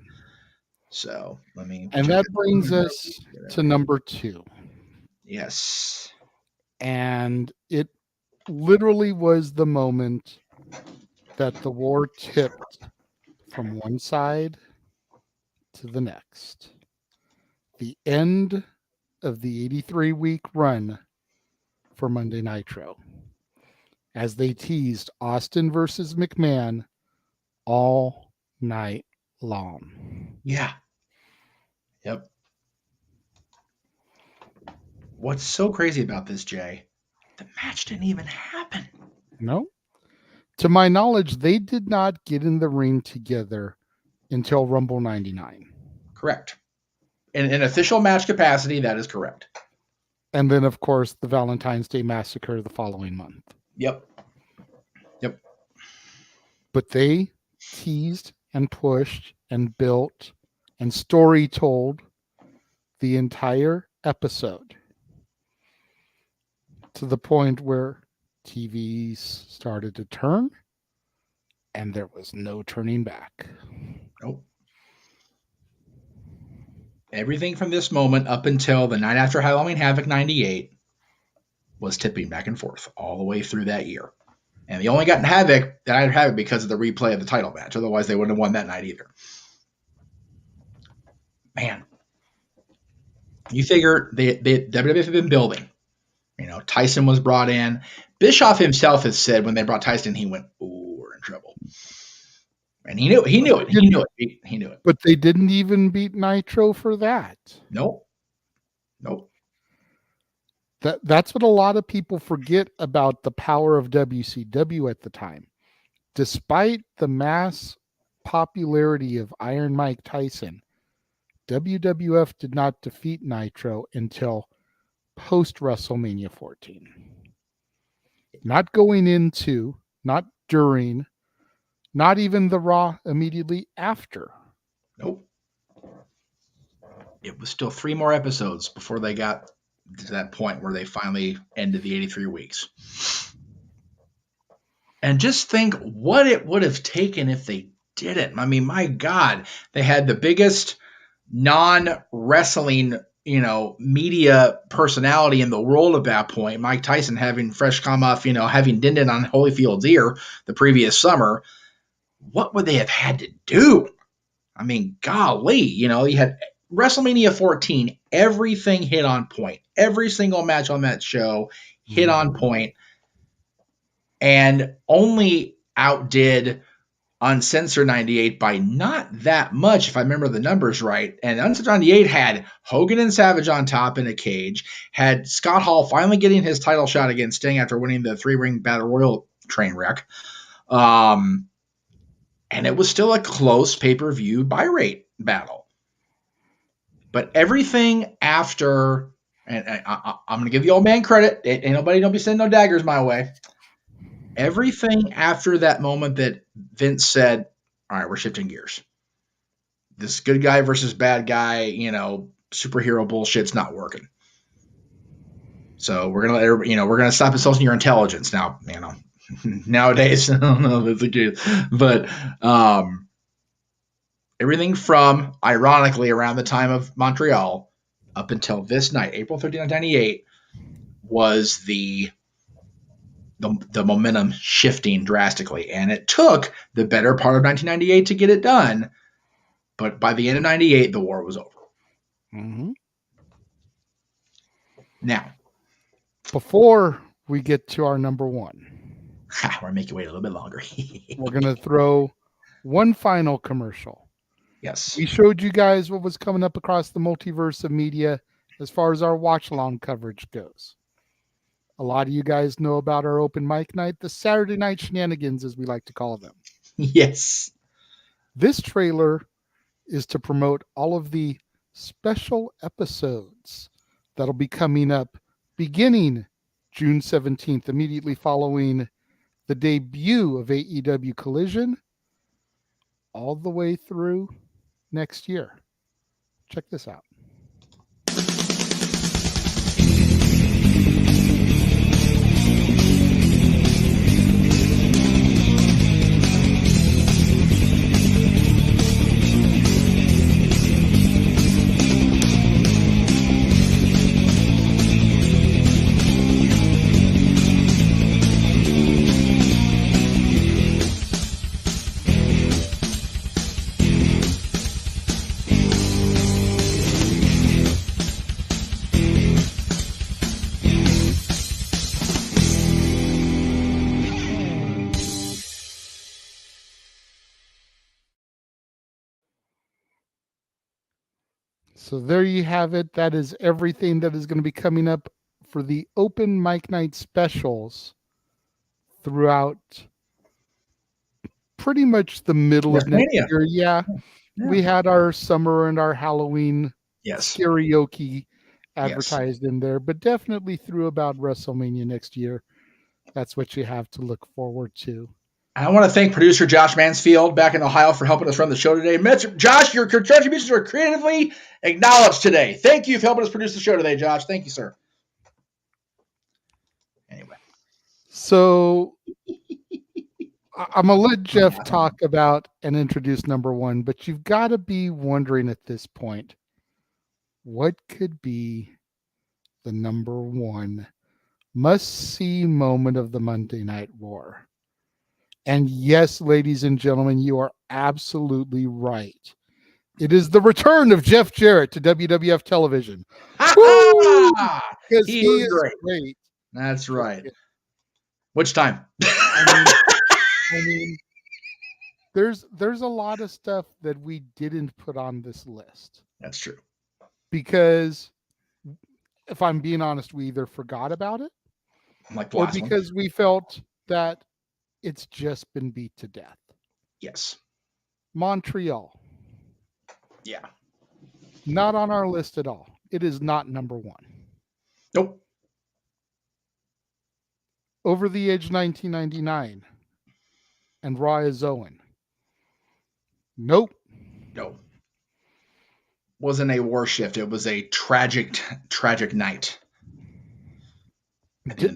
So let me. And that brings us to number 2. Yes. And it literally was the moment that the war tipped from one side to the next. The end of the 83-week run for Monday Nitro, as they teased Austin versus McMahon all night long. Yeah. Yep. What's so crazy about this, Jay? The match didn't even happen. No. To my knowledge, they did not get in the ring together until Rumble 99. Correct. In official match capacity, that is correct. And then, of course, the Valentine's Day Massacre the following month. Yep. But they teased and pushed and built and story told the entire episode to the point where TVs started to turn and there was no turning back. Nope. Everything from this moment up until the night after Halloween Havoc 98 was tipping back and forth all the way through that year. And they only got in Havoc because of the replay of the title match. Otherwise, they wouldn't have won that night either. Man. You figure WWF had been building. Tyson was brought in. Bischoff himself has said when they brought Tyson, he went, "Ooh, we're in trouble." And he knew it. He knew it. But they didn't even beat Nitro for that. Nope. That's what a lot of people forget about the power of WCW at the time. Despite the mass popularity of Iron Mike Tyson, WWF did not defeat Nitro until post WrestleMania 14. Not going into, not during, not even the Raw immediately after. Nope. It was still 3 more episodes before they got to that point where they finally ended the 83 weeks. And just think what it would have taken if they didn't. I mean, my God, they had the biggest non-wrestling, media personality in the world at that point. Mike Tyson having fresh come off, having Din on Holyfield's ear the previous summer. What would they have had to do? I mean, golly, you had WrestleMania 14, everything hit on point. Every single match on that show hit on point and only outdid Uncensored 98 by not that much, if I remember the numbers right. And Uncensored 98 had Hogan and Savage on top in a cage, had Scott Hall finally getting his title shot against Sting after winning the 3-ring Battle Royal train wreck. And it was still a close pay-per-view buy rate battle. But everything after, and I'm going to give the old man credit. Ain't nobody don't be sending no daggers my way. Everything after that moment that Vince said, all right, we're shifting gears. This good guy versus bad guy, superhero bullshit's not working. So we're going to let we're going to stop insulting your intelligence now, Nowadays, I don't know if it's the case. But everything from, ironically, around the time of Montreal up until this night, April 13, 1998, was the momentum shifting drastically. And it took the better part of 1998 to get it done. But by the end of 98, the war was over. Mm-hmm. Now, before we get to our number 1, we're going to make you wait a little bit longer. We're going to throw one final commercial. Yes. We showed you guys what was coming up across the multiverse of media as far as our watch-along coverage goes. A lot of you guys know about our open mic night, the Saturday night shenanigans, as we like to call them. Yes. This trailer is to promote all of the special episodes that'll be coming up beginning June 17th, immediately following the debut of AEW Collision, all the way through next year. Check this out. So there you have it. That is everything that is going to be coming up for the open mic night specials throughout pretty much the middle of next year. Yeah. We had our summer and our Halloween karaoke advertised in there, but definitely through about WrestleMania next year. That's what you have to look forward to. I want to thank producer Josh Mansfield back in Ohio for helping us run the show today. Josh, your contributions were creatively acknowledged today. Thank you for helping us produce the show today, Josh. Thank you, sir. Anyway. So I'm going to let Jeff talk about and introduce number one, but you've got to be wondering at this point, what could be the number one must-see moment of the Monday Night War? And yes, ladies and gentlemen, you are absolutely right. It is the return of Jeff Jarrett to WWF television. Because he is great. That's right. Which time? I mean, there's a lot of stuff that we didn't put on this list. That's true. Because if I'm being honest, we either forgot about it, or because we felt that it's just been beat to death. Yes. Montreal. Yeah. Not on our list at all. It is not number one. Nope. Over the Edge 1999 and Raw is Owen. Nope. No. Wasn't a war shift. It was a tragic night.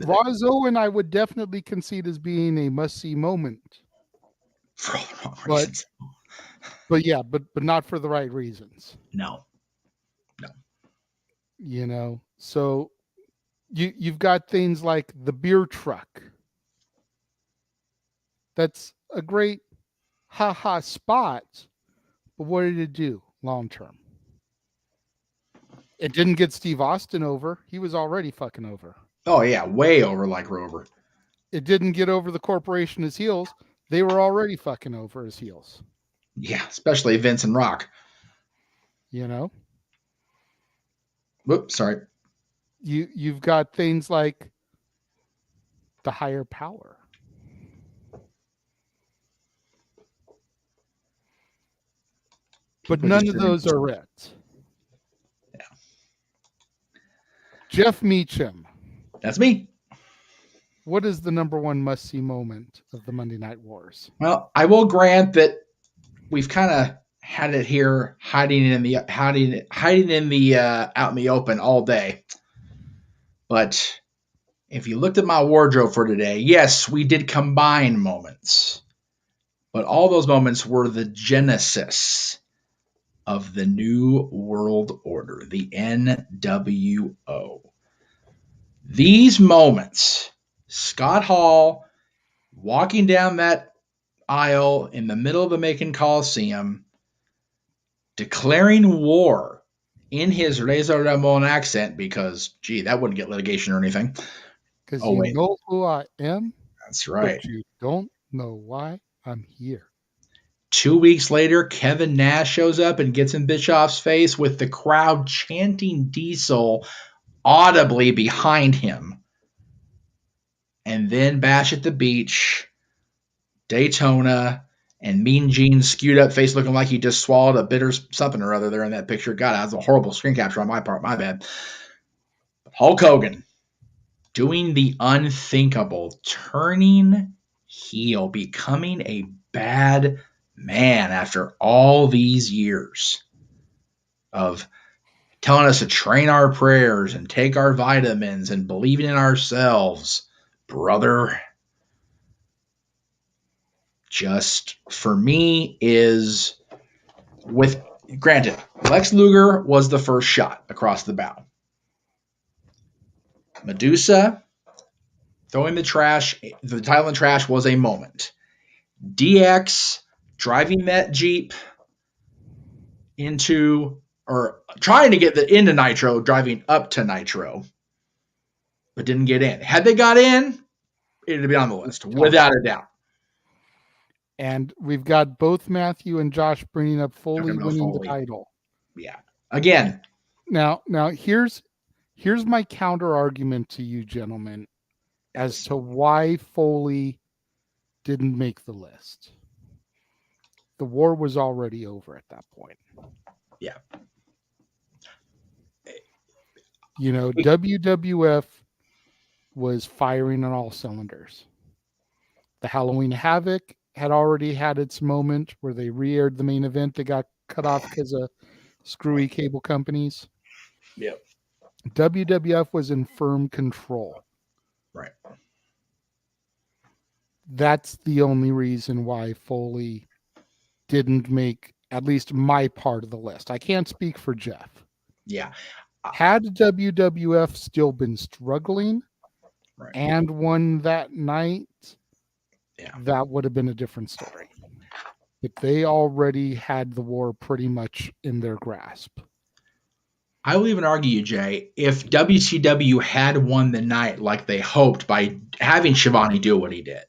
Raw is Owen, I would definitely concede as being a must-see moment. For all the wrong reasons. But yeah, but not for the right reasons. No. You know, so you've got things like the beer truck. That's a great ha-ha spot, but what did it do long term? It didn't get Steve Austin over. He was already fucking over. Oh, yeah, way over like Rover. It didn't get over the corporation as heels. They were already fucking over as heels. Yeah, especially Vince and Rock. You know? Whoops, sorry. You've got things like the higher power. But none of those are it. Yeah. Jeff Meacham. That's me. What is the number one must-see moment of the Monday Night Wars? Well, I will grant that we've kind of had it here hiding in the out in the open all day. But if you looked at my wardrobe for today, yes, we did combine moments. But all those moments were the genesis of the New World Order, the NWO. These moments, Scott Hall walking down that aisle in the middle of the Macon Coliseum, declaring war in his Razor Ramon accent because, gee, that wouldn't get litigation or anything. Because you know who I am. That's right. But you don't know why I'm here. 2 weeks later, Kevin Nash shows up and gets in Bischoff's face with the crowd chanting Diesel audibly behind him. And then Bash at the Beach, Daytona, And Mean Gene skewed up face looking like he just swallowed a bitter something or other there in that picture. God, that was a horrible screen capture on my part. My bad. Hulk Hogan doing the unthinkable, turning heel, becoming a bad man after all these years of telling us to train our prayers and take our vitamins and believing in ourselves. Brother, just for me is with, granted, Lex Luger was the first shot across the bow. Medusa throwing the title in the trash was a moment. DX driving that Jeep into, or trying to get into Nitro, driving up to Nitro, but didn't get in. Had they got in, it would be on the list, without a doubt. And we've got both Matthew and Josh bringing up Foley winning the title. Yeah. Again. Now here's my counter argument to you gentlemen as to why Foley didn't make the list. The war was already over at that point. Yeah. You know, WWF was firing on all cylinders. The Halloween Havoc had already had its moment where they re-aired the main event that got cut off because of screwy cable companies. Yep. WWF was in firm control. Right. That's the only reason why Foley didn't make at least my part of the list. I can't speak for Jeff. Yeah. Had WWF still been struggling and won that night, that would have been a different story. But they already had the war pretty much in their grasp. I will even argue, Jay, if WCW had won the night like they hoped by having Shivani do what he did.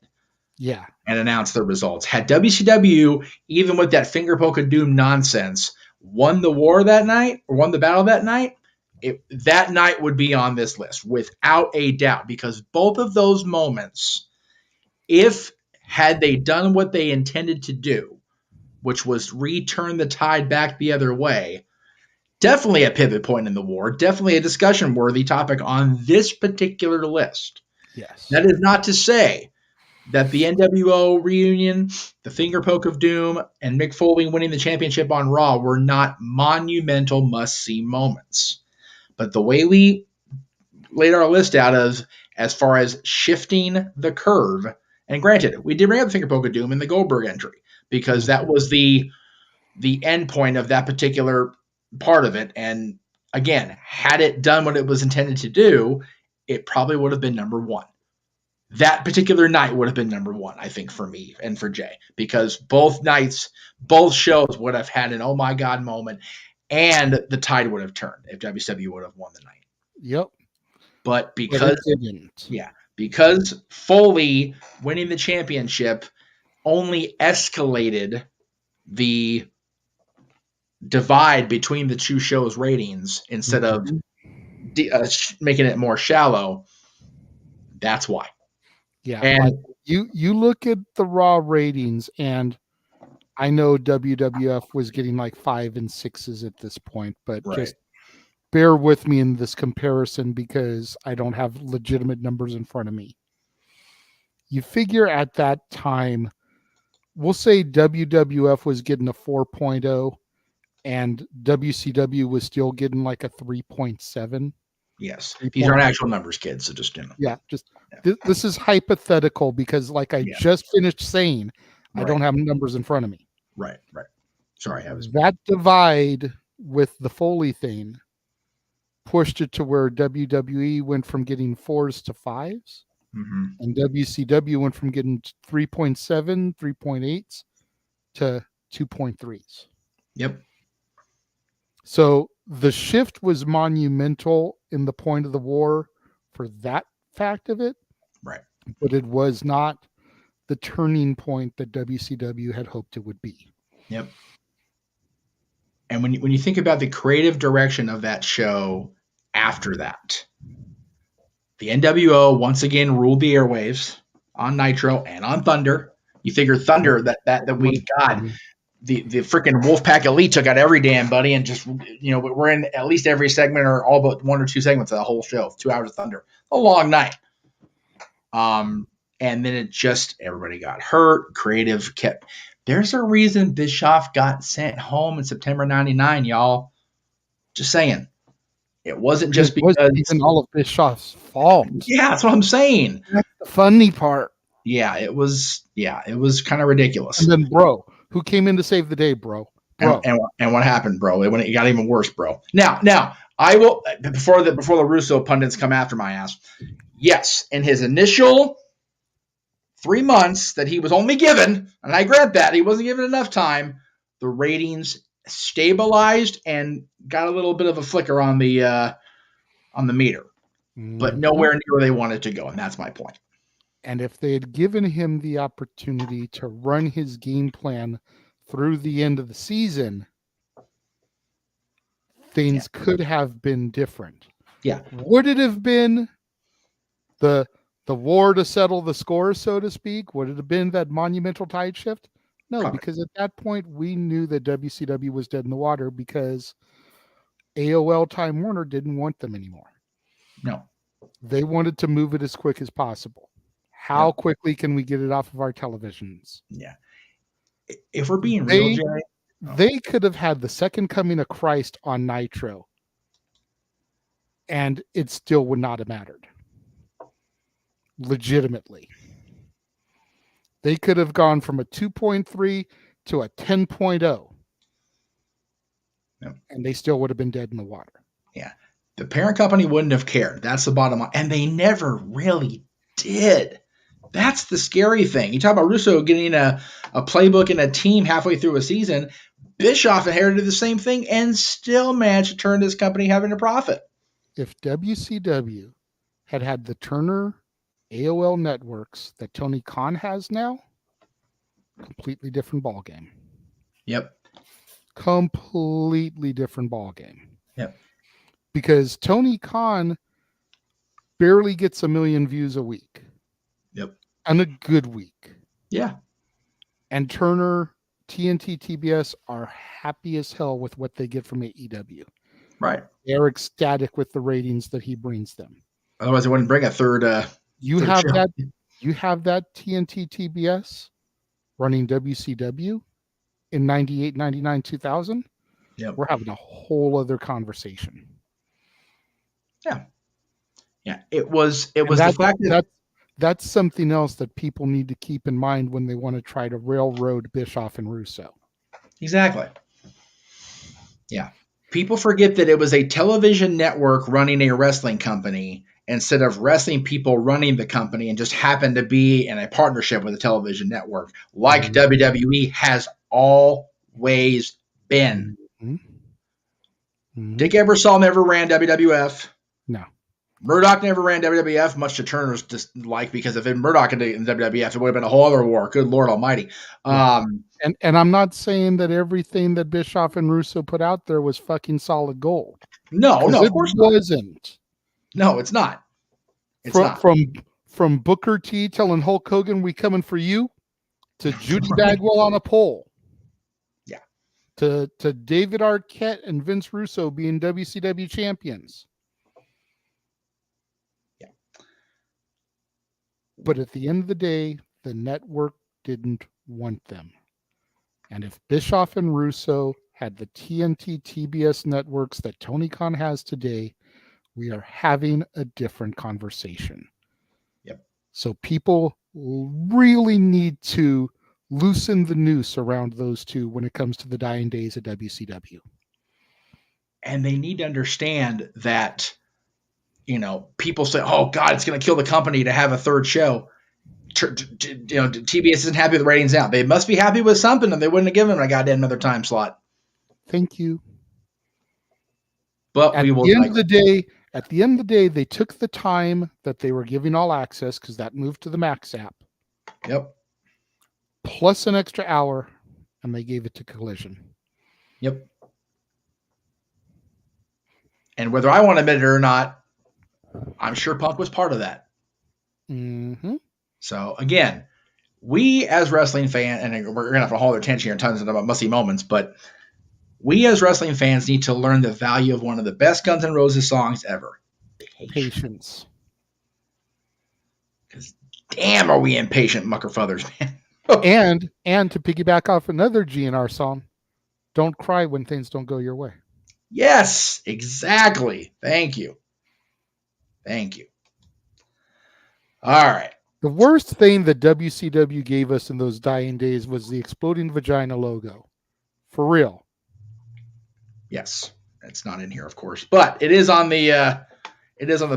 Yeah. And announce the results. Had WCW, even with that finger poke of doom nonsense, won the war that night or won the battle that night, that night would be on this list without a doubt, because both of those moments, had they done what they intended to do, which was return the tide back the other way, definitely a pivot point in the war, definitely a discussion-worthy topic on this particular list. Yes. That is not to say that the NWO reunion, the finger poke of doom, and Mick Foley winning the championship on Raw were not monumental must-see moments. But the way we laid our list out as far as shifting the curve, and granted, we did bring up the finger poke of doom in the Goldberg entry, because that was the end point of that particular part of it. And again, had it done what it was intended to do, it probably would have been number one. That particular night would have been number one, I think, for me and for Jay, because both nights, both shows would have had an oh my God moment, and the tide would have turned if WCW would have won the night. Yep. But because Foley winning the championship only escalated the divide between the two shows' ratings instead of making it more shallow, that's why. Yeah, and you look at the Raw ratings, and I know WWF was getting like 5 and 6s at this point, but just bear with me in this comparison because I don't have legitimate numbers in front of me. You figure at that time, we'll say WWF was getting a 4.0 and WCW was still getting like a 3.7. Yes. These aren't actual numbers, kids, so just, this is hypothetical because like I just finished saying, I don't have numbers in front of me. Right. Sorry. That divide with the Foley thing pushed it to where WWE went from getting 4s to 5s, and WCW went from getting 3.7, 3.8s to 2.3s. Yep. So the shift was monumental in the point of the war for that fact of it. Right. But it was not the turning point that WCW had hoped it would be. Yep. And when you think about the creative direction of that show after that, the NWO once again ruled the airwaves on Nitro and on Thunder. You figure Thunder that we got the freaking Wolfpack Elite took out every damn buddy and just we're in at least every segment or all but one or two segments of the whole show. 2 hours of Thunder, a long night. And then it just everybody got hurt. Creative kept. There's a reason Bischoff got sent home in September '99, y'all. Just saying. It wasn't just because it wasn't even all of Bischoff's fault. Yeah, that's what I'm saying. That's the funny part. Yeah, it was kind of ridiculous. And then, bro, who came in to save the day, bro? And what happened, bro? It got even worse, bro. Now I will before the Russo pundits come after my ass. Yes, in his initial 3 months that he was only given, and I grant that he wasn't given enough time, the ratings stabilized and got a little bit of a flicker on the meter, but nowhere near where they wanted to go, and that's my point. And if they had given him the opportunity to run his game plan through the end of the season, things could have been different. Yeah. Would it have been the war to settle the score, so to speak? Would it have been that monumental tide shift? No, Probably. Because at that point we knew that WCW was dead in the water because AOL Time Warner didn't want them anymore. No. They wanted to move it as quick as possible. How quickly can we get it off of our televisions? Yeah. If we're being real, Jerry, they could have had the second coming of Christ on Nitro, and it still would not have mattered. Legitimately. They could have gone from a 2.3 to a 10.0. Yep. And they still would have been dead in the water. Yeah. The parent company wouldn't have cared. That's the bottom line. And they never really did. That's the scary thing. You talk about Russo getting a playbook and a team halfway through a season. Bischoff inherited the same thing and still managed to turn this company having a profit. If WCW had the Turner AOL networks that Tony Khan has now, completely different ballgame. Yep. Completely different ballgame. Yep. Because Tony Khan barely gets 1 million views a week. Yep. And a good week. Yeah. And Turner, TNT, TBS are happy as hell with what they get from AEW. Right. They're ecstatic with the ratings that he brings them. Otherwise, they wouldn't bring a third. You have that TNT, TBS running WCW in 98, 99, 2000. Yep. We're having a whole other conversation. Yeah. Yeah. It was the fact that that's something else that people need to keep in mind when they want to try to railroad Bischoff and Russo. Exactly. Yeah. People forget that it was a television network running a wrestling company instead of wrestling people running the company, and just happened to be in a partnership with a television network like WWE has always been. Dick Ebersol never ran WWF. No. Murdoch never ran WWF, much to Turner's dislike, because if Murdoch had in WWF, it would have been a whole other war. Good Lord Almighty. And I'm not saying that everything that Bischoff and Russo put out there was fucking solid gold. No, of course it wasn't. No, it's not. From Booker T telling Hulk Hogan, "We coming for you," to Judy Bagwell on a pole. Yeah. To David Arquette and Vince Russo being WCW champions. Yeah. But at the end of the day, the network didn't want them. And if Bischoff and Russo had the TNT, TBS networks that Tony Khan has today, we are having a different conversation. Yep. So people really need to loosen the noose around those two when it comes to the dying days of WCW. And they need to understand that, people say, "Oh God, it's going to kill the company to have a third show." TBS isn't happy with the ratings out. They must be happy with something, and they wouldn't have given them a goddamn another time slot. Thank you. But at the end of the day, they took the time that they were giving All Access, because that moved to the Max app. Yep. Plus an extra hour, and they gave it to Collision. Yep. And whether I want to admit it or not, I'm sure Punk was part of that. Mm-hmm. So again, we as wrestling fans, and we're going to have to hold our attention here and tons about musty moments, but we as wrestling fans need to learn the value of one of the best Guns N' Roses songs ever. Patience. Because damn, are we impatient muckerfuthers, man. and to piggyback off another GNR song, don't cry when things don't go your way. Yes, exactly. Thank you. All right. The worst thing that WCW gave us in those dying days was the exploding vagina logo. For real. Yes, it's not in here, of course, but it is on the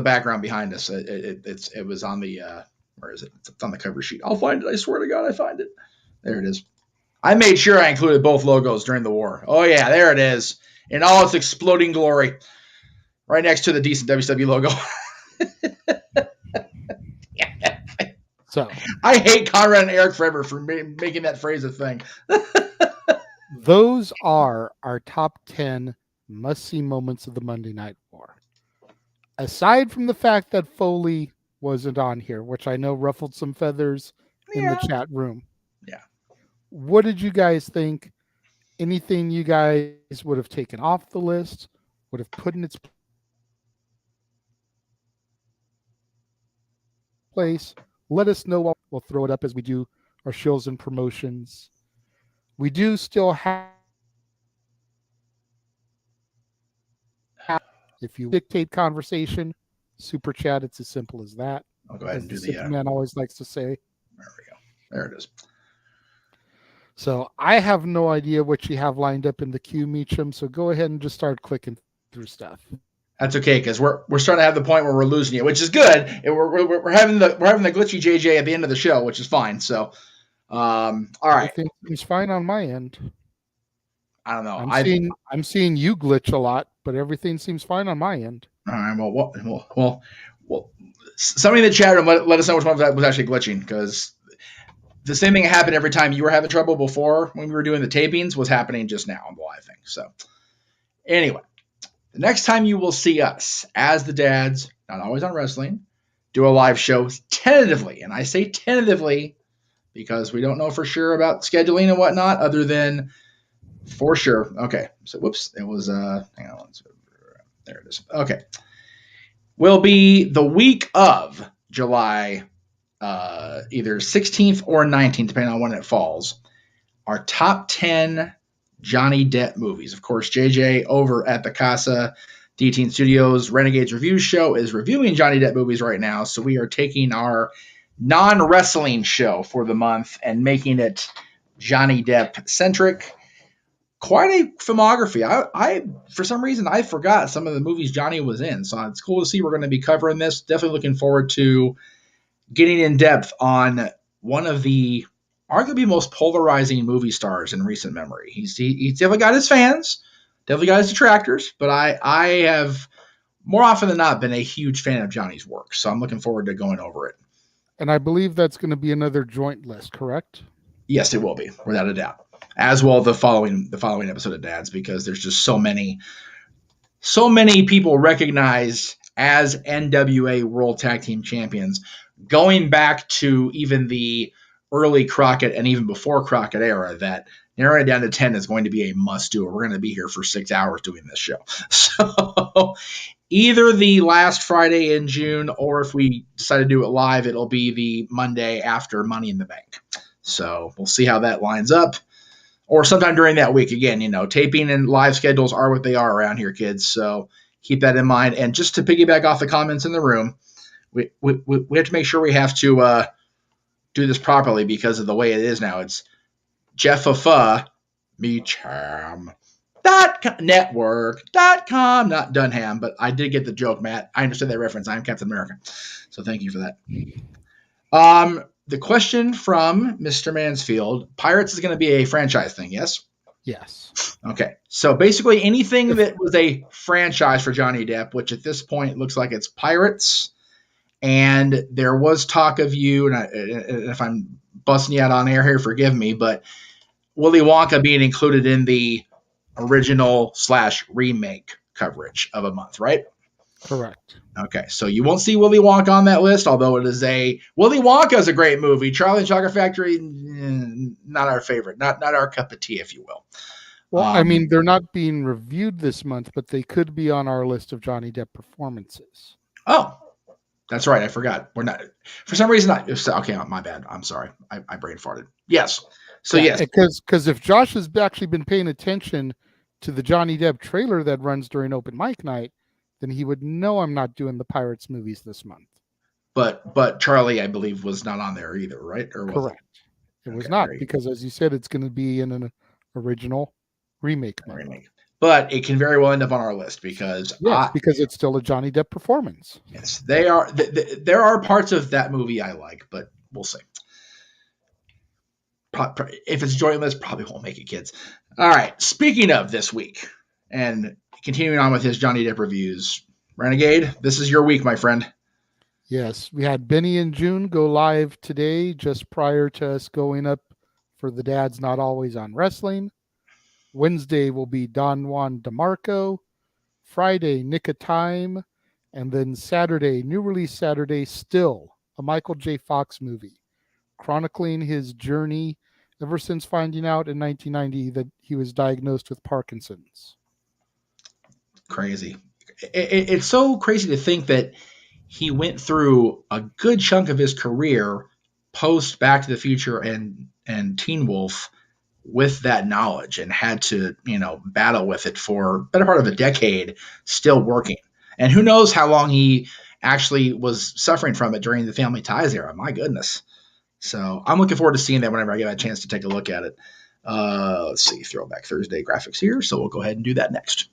background behind us. It was on the where is it? It's on the cover sheet. I'll find it. I swear to God, I find it. There it is. I made sure I included both logos during the war. Oh yeah, there it is in all its exploding glory, right next to the decent WCW logo. So I hate Conrad and Eric forever for making that phrase a thing. Those are our top 10 must-see moments of the Monday Night War. Aside from the fact that Foley wasn't on here, which I know ruffled some feathers in the chat room. Yeah. What did you guys think? Anything you guys would have taken off the list, would have put in its place? Let us know. We'll throw it up as we do our shows and promotions. We do still have, if you dictate conversation, super chat, it's as simple as that. I'll go ahead and do the man always likes to say. There we go. There it is. So I have no idea what you have lined up in the queue, Meacham. So go ahead and just start clicking through stuff. That's okay, because we're starting to have the point where we're losing you, which is good. And we're having the glitchy JJ at the end of the show, which is fine. So, all right, everything seems fine on my end. I don't know. I'm seeing you glitch a lot, but everything seems fine on my end. All right. Well. Somebody in the chat room let us know which one was actually glitching, because the same thing happened every time you were having trouble before when we were doing the tapings was happening just now on the live thing. So, anyway. The next time you will see us as the Dads, not always on wrestling, do a live show tentatively. And I say tentatively because we don't know for sure about scheduling and whatnot, other than for sure. Okay. So, whoops. It was, hang on. There it is. Okay. Will be the week of July, either 16th or 19th, depending on when it falls. Our top 10 Johnny Depp movies. Of course, JJ over at the Casa D-Teen Studios Renegade's Review Show is reviewing Johnny Depp movies right now. So we are taking our non-wrestling show for the month and making it Johnny Depp centric. Quite a filmography. I for some reason I forgot some of the movies Johnny was in. So it's cool to see we're going to be covering this. Definitely looking forward to getting in depth on one of the arguably most polarizing movie stars in recent memory. He's definitely got his fans, definitely got his detractors, but I have more often than not been a huge fan of Johnny's work. So I'm looking forward to going over it. And I believe that's going to be another joint list, correct? Yes, it will be, without a doubt. As well the following episode of Dads, because there's just so many people recognized as NWA World Tag Team Champions, going back to even the early Crockett and even before Crockett era, that narrowing it down to 10 is going to be a must-do. We're going to be here for 6 hours doing this show. So either the last Friday in June, or if we decide to do it live, it'll be the Monday after Money in the Bank. So we'll see how that lines up. Or sometime during that week. Again, taping and live schedules are what they are around here, kids. So keep that in mind. And just to piggyback off the comments in the room, we have to make sure we have to do this properly because of the way it is now. It's Jeff Meacham network.com, not Dunham, but I did get the joke, Matt. I understood that reference. I am Captain America. So thank you for that. The question from Mr. Mansfield, Pirates is going to be a franchise thing, yes? Yes. Okay. So basically anything that was a franchise for Johnny Depp, which at this point looks like it's Pirates, and there was talk of you, and if I'm busting you out on air here, forgive me, but Willy Wonka being included in the original / remake coverage of a month, right? Correct. Okay, so you won't see Willy Wonka on that list, although it is Willy Wonka is a great movie. Charlie and Chocolate Factory, not our favorite, not our cup of tea, if you will. Well, I mean, they're not being reviewed this month, but they could be on our list of Johnny Depp performances. Oh, that's right. I forgot. We're not, for some reason, okay, my bad. I'm sorry. I brain farted. Yes. So, yes. Because if Josh has actually been paying attention to the Johnny Depp trailer that runs during open mic night, then he would know I'm not doing the Pirates movies this month. But Charlie, I believe, was not on there either, right? Or was Correct. It was not, because as you said, it's going to be in an original remake. But it can very well end up on our list because because it's still a Johnny Depp performance. Yes, they are. There are parts of that movie I like, but we'll see. If it's joyless, probably won't make it, kids. All right. Speaking of this week, and continuing on with his Johnny Depp reviews, Renegade, this is your week, my friend. Yes, we had Benny and June go live today, just prior to us going up for the Dad's Not Always on Wrestling. Wednesday will be Don Juan DeMarco. Friday, Nick of Time. And then Saturday, new release Saturday, Still, a Michael J. Fox movie, chronicling his journey ever since finding out in 1990 that he was diagnosed with Parkinson's. Crazy. It's so crazy to think that he went through a good chunk of his career post Back to the Future and Teen Wolf with that knowledge and had to, battle with it for a better part of a decade, still working. And who knows how long he actually was suffering from it during the Family Ties era. My goodness. So I'm looking forward to seeing that whenever I get a chance to take a look at it. Let's see, Throwback Thursday graphics here. So we'll go ahead and do that next.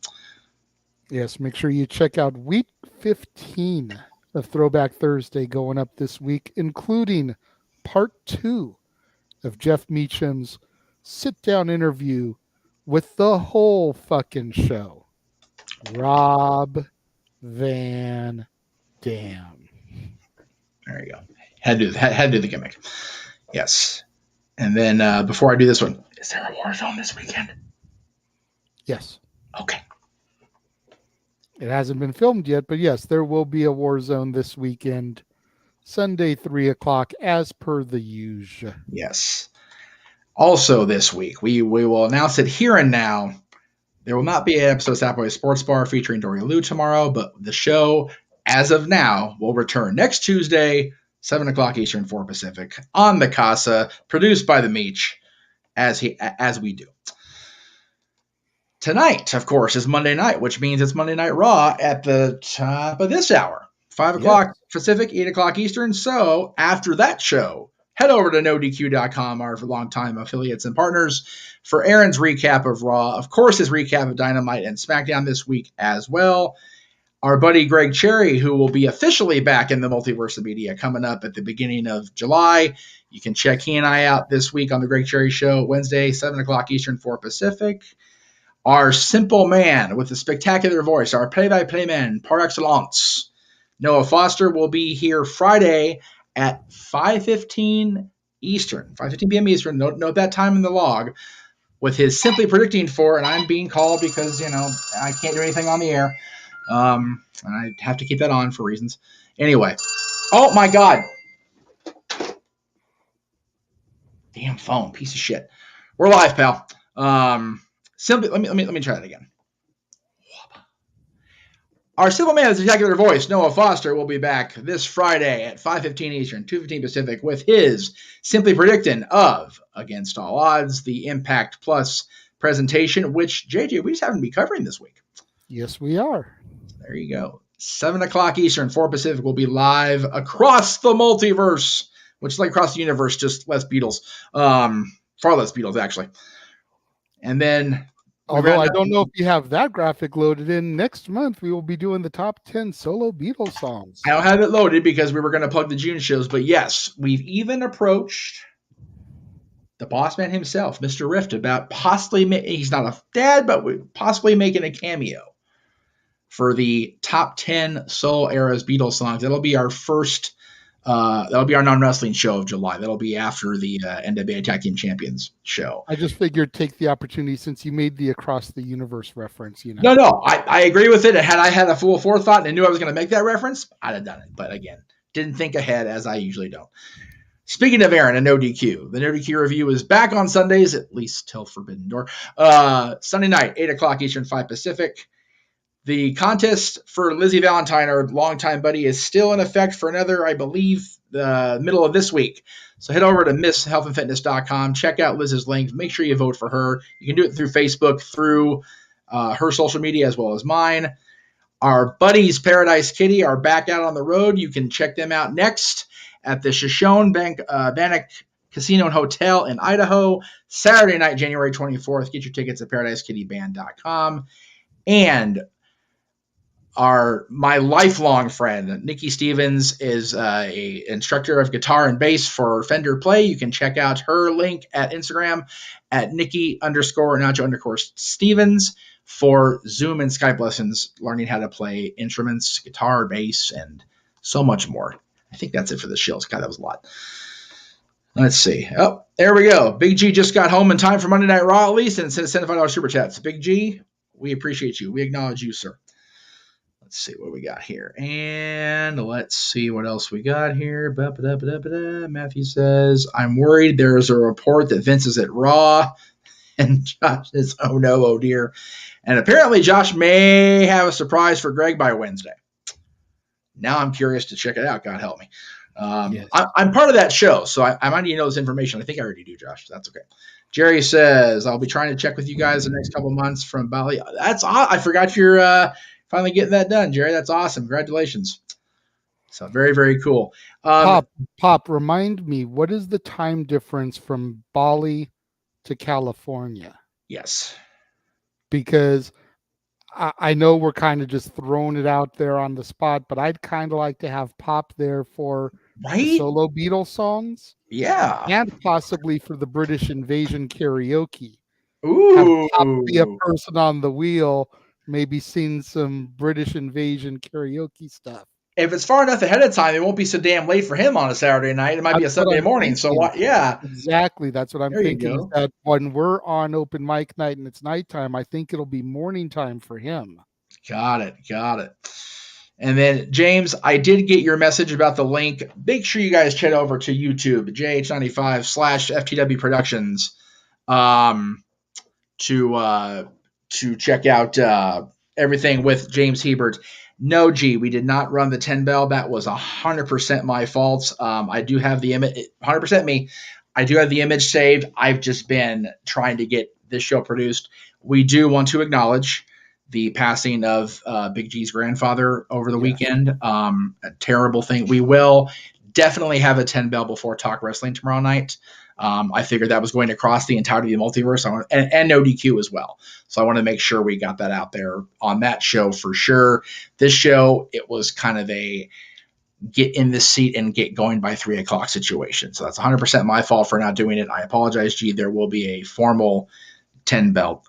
Yes, make sure you check out week 15 of Throwback Thursday going up this week, including part 2 of Jeff Meacham's sit-down interview with the whole fucking show, Rob Van Dam. There you go. Had to do the gimmick. Yes. And then before I do this one, is there a Warzone this weekend? Yes. Okay. It hasn't been filmed yet, but yes, there will be a Warzone this weekend, Sunday, 3 o'clock, as per the usual. Yes. Also this week, we will announce it here and now. There will not be an episode of Sapboy Sports Bar featuring Dory Lou tomorrow, but the show, as of now, will return next Tuesday, 7 o'clock Eastern, 4 Pacific, on the Casa, produced by the Meach, as we do. Tonight, of course, is Monday night, which means it's Monday Night Raw at the top of this hour, 5 o'clock Pacific, 8 o'clock Eastern. So after that show, head over to NoDQ.com, our longtime affiliates and partners, for Aaron's recap of Raw. Of course, his recap of Dynamite and SmackDown this week as well. Our buddy Greg Cherry, who will be officially back in the multiverse of media coming up at the beginning of July. You can check he and I out this week on the Greg Cherry Show, Wednesday, 7 o'clock Eastern, 4 Pacific. Our simple man with a spectacular voice, our play-by-play man par excellence, Noah Foster, will be here Friday at 5:15 Eastern, 5:15 p.m. Eastern. Note that time in the log with his Simply Predicting For, and I'm being called because, I can't do anything on the air. And I have to keep that on for reasons. Anyway. Oh, my God. Damn phone. Piece of shit. We're live, pal. Simply, let me try that again. Our simple man with a spectacular voice, Noah Foster, will be back this Friday at 5:15 Eastern, 2:15 Pacific, with his Simply Predicting of Against All Odds, the Impact Plus presentation, which, JJ, we just haven't been covering this week. Yes, we are. There you go. 7 o'clock Eastern, 4 Pacific will be live across the multiverse, which is like across the universe, just less Beatles. Far less Beatles, actually. And then... Although I don't know if you have that graphic loaded in, next month we will be doing the top 10 solo Beatles songs. I don't have it loaded because we were going to plug the June shows, but yes, we've even approached the boss man himself, Mr. Rift, about possibly, he's not a dad, but possibly making a cameo for the top 10 solo eras Beatles songs. That'll be our first That'll be our non-wrestling show of July. That'll be after the NWA Tag Team Champions show. I just figured take the opportunity since you made the Across the Universe reference, No, I agree with it. And had I had a full forethought and knew I was going to make that reference, I'd have done it. But again, didn't think ahead as I usually don't. Speaking of Aaron and No DQ, the No DQ review is back on Sundays, at least till Forbidden Door. Sunday night, 8 o'clock Eastern, 5 Pacific. The contest for Lizzie Valentine, our longtime buddy, is still in effect for another, I believe, the middle of this week. So head over to misshealthandfitness.com, check out Liz's link, make sure you vote for her. You can do it through Facebook, through her social media, as well as mine. Our buddies, Paradise Kitty, are back out on the road. You can check them out next at the Shoshone Bannock Casino and Hotel in Idaho, Saturday night, January 24th. Get your tickets at paradisekitty.band.com. And my lifelong friend, Nikki Stevens, is a instructor of guitar and bass for Fender Play. You can check out her link at Instagram at Nikki_Nacho_Stevens for Zoom and Skype lessons, learning how to play instruments, guitar, bass, and so much more. I think that's it for the shills. God, that was a lot. Let's see. Oh, there we go. Big G just got home in time for Monday Night Raw, at least, and sent $75 super chats. Big G, we appreciate you. We acknowledge you, sir. Let's see what we got here. And let's see what else we got here. Matthew says, I'm worried there's a report that Vince is at Raw. And Josh says, oh no, oh dear. And apparently Josh may have a surprise for Greg by Wednesday. Now I'm curious to check it out. God help me. Yes. I'm part of that show, so I might need to know this information. I think I already do, Josh. So that's okay. Jerry says, I'll be trying to check with you guys the next couple months from Bali. I forgot you're finally getting that done, Jerry. That's awesome. Congratulations. So very, very cool. Pop, remind me, what is the time difference from Bali to California? Yes. Because I know we're kind of just throwing it out there on the spot, but I'd kind of like to have Pop there for the solo Beatles songs. Yeah. And possibly for the British Invasion karaoke. Ooh. Have Pop be a person on the wheel, maybe sing some British Invasion karaoke stuff. If it's far enough ahead of time, it won't be so damn late for him on a Saturday night. It might be a Sunday morning. So what? Yeah, exactly. That's what I'm thinking. That when we're on open mic night and it's nighttime, I think it'll be morning time for him. Got it. And then James, I did get your message about the link. Make sure you guys head over to YouTube, JH95/FTW Productions, to check out everything with James Hebert. No, G, we did not run the 10 bell. That was 100% my fault. I do have the image, 100% me. I do have the image saved. I've just been trying to get this show produced. We do want to acknowledge the passing of Big G's grandfather over the weekend. A terrible thing. We will definitely have a 10 bell before Talk Wrestling tomorrow night. I figured that was going to cross the entirety of the multiverse and no DQ as well. So I want to make sure we got that out there on that show for sure. This show, it was kind of a get in this seat and get going by 3 o'clock situation. So that's 100% my fault for not doing it. I apologize, G. There will be a formal 10 bell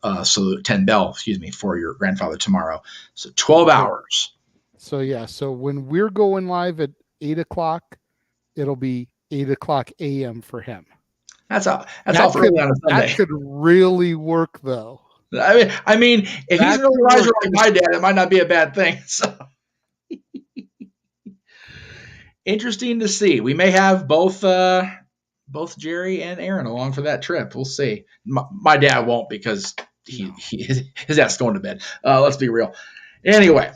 for your grandfather tomorrow. So 12 hours. So when we're going live at 8 o'clock, it'll be 8 o'clock a.m. for him. That's all for early on a Sunday. That could really work, though. I mean, if he's an early riser like my dad, it might not be a bad thing. So interesting to see. We may have both Jerry and Aaron along for that trip. We'll see. My dad won't because his dad's going to bed. Let's be real. Anyway,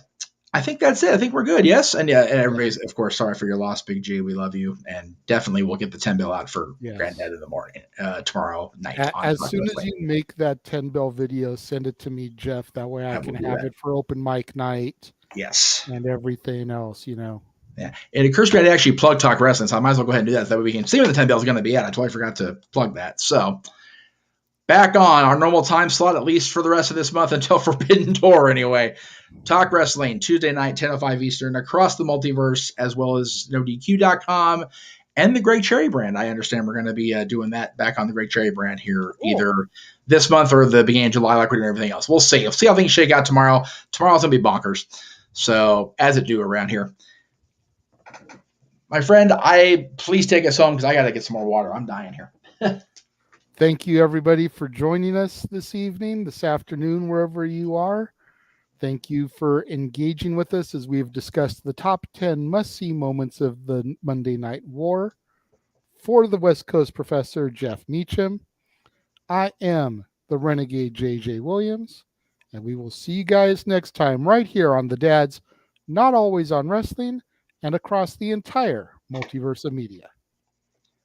I think that's it. I think we're good. Yes. And everybody's, of course, sorry for your loss, Big G. We love you. And definitely we'll get the 10 bell out for Granddad in the morning, tomorrow night. As soon as you make that 10 bell video, send it to me, Jeff. That way I can have it for open mic night. Yes. And everything else, Yeah. It occurs to me to actually plug Talk Wrestling, so I might as well go ahead and do that. That way we can see where the 10 bell is going to be at. I totally forgot to plug that. So back on our normal time slot, at least for the rest of this month until Forbidden Door anyway. Talk Wrestling, Tuesday night, 10:05 Eastern, across the multiverse, as well as NoDQ.com and the Greg Cherry brand. I understand we're going to be doing that back on the Greg Cherry brand here either this month or the beginning of July like we're doing everything else. We'll see. We'll see how things shake out tomorrow. Tomorrow's going to be bonkers. So as it do around here. my friend, please take us home because I got to get some more water. I'm dying here. Thank you, everybody, for joining us this evening, this afternoon, wherever you are. Thank you for engaging with us as we've discussed the top 10 must-see moments of the Monday Night War. For the West Coast professor, Jeff Meacham, I am the Renegade J.J. Williams, and we will see you guys next time right here on the Dads, Not Always on Wrestling, and across the entire multiverse of media.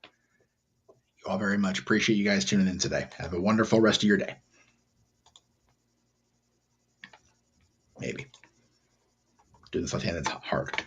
You all very much. Appreciate you guys tuning in today. Have a wonderful rest of your day. Maybe. Do this left-handed hard.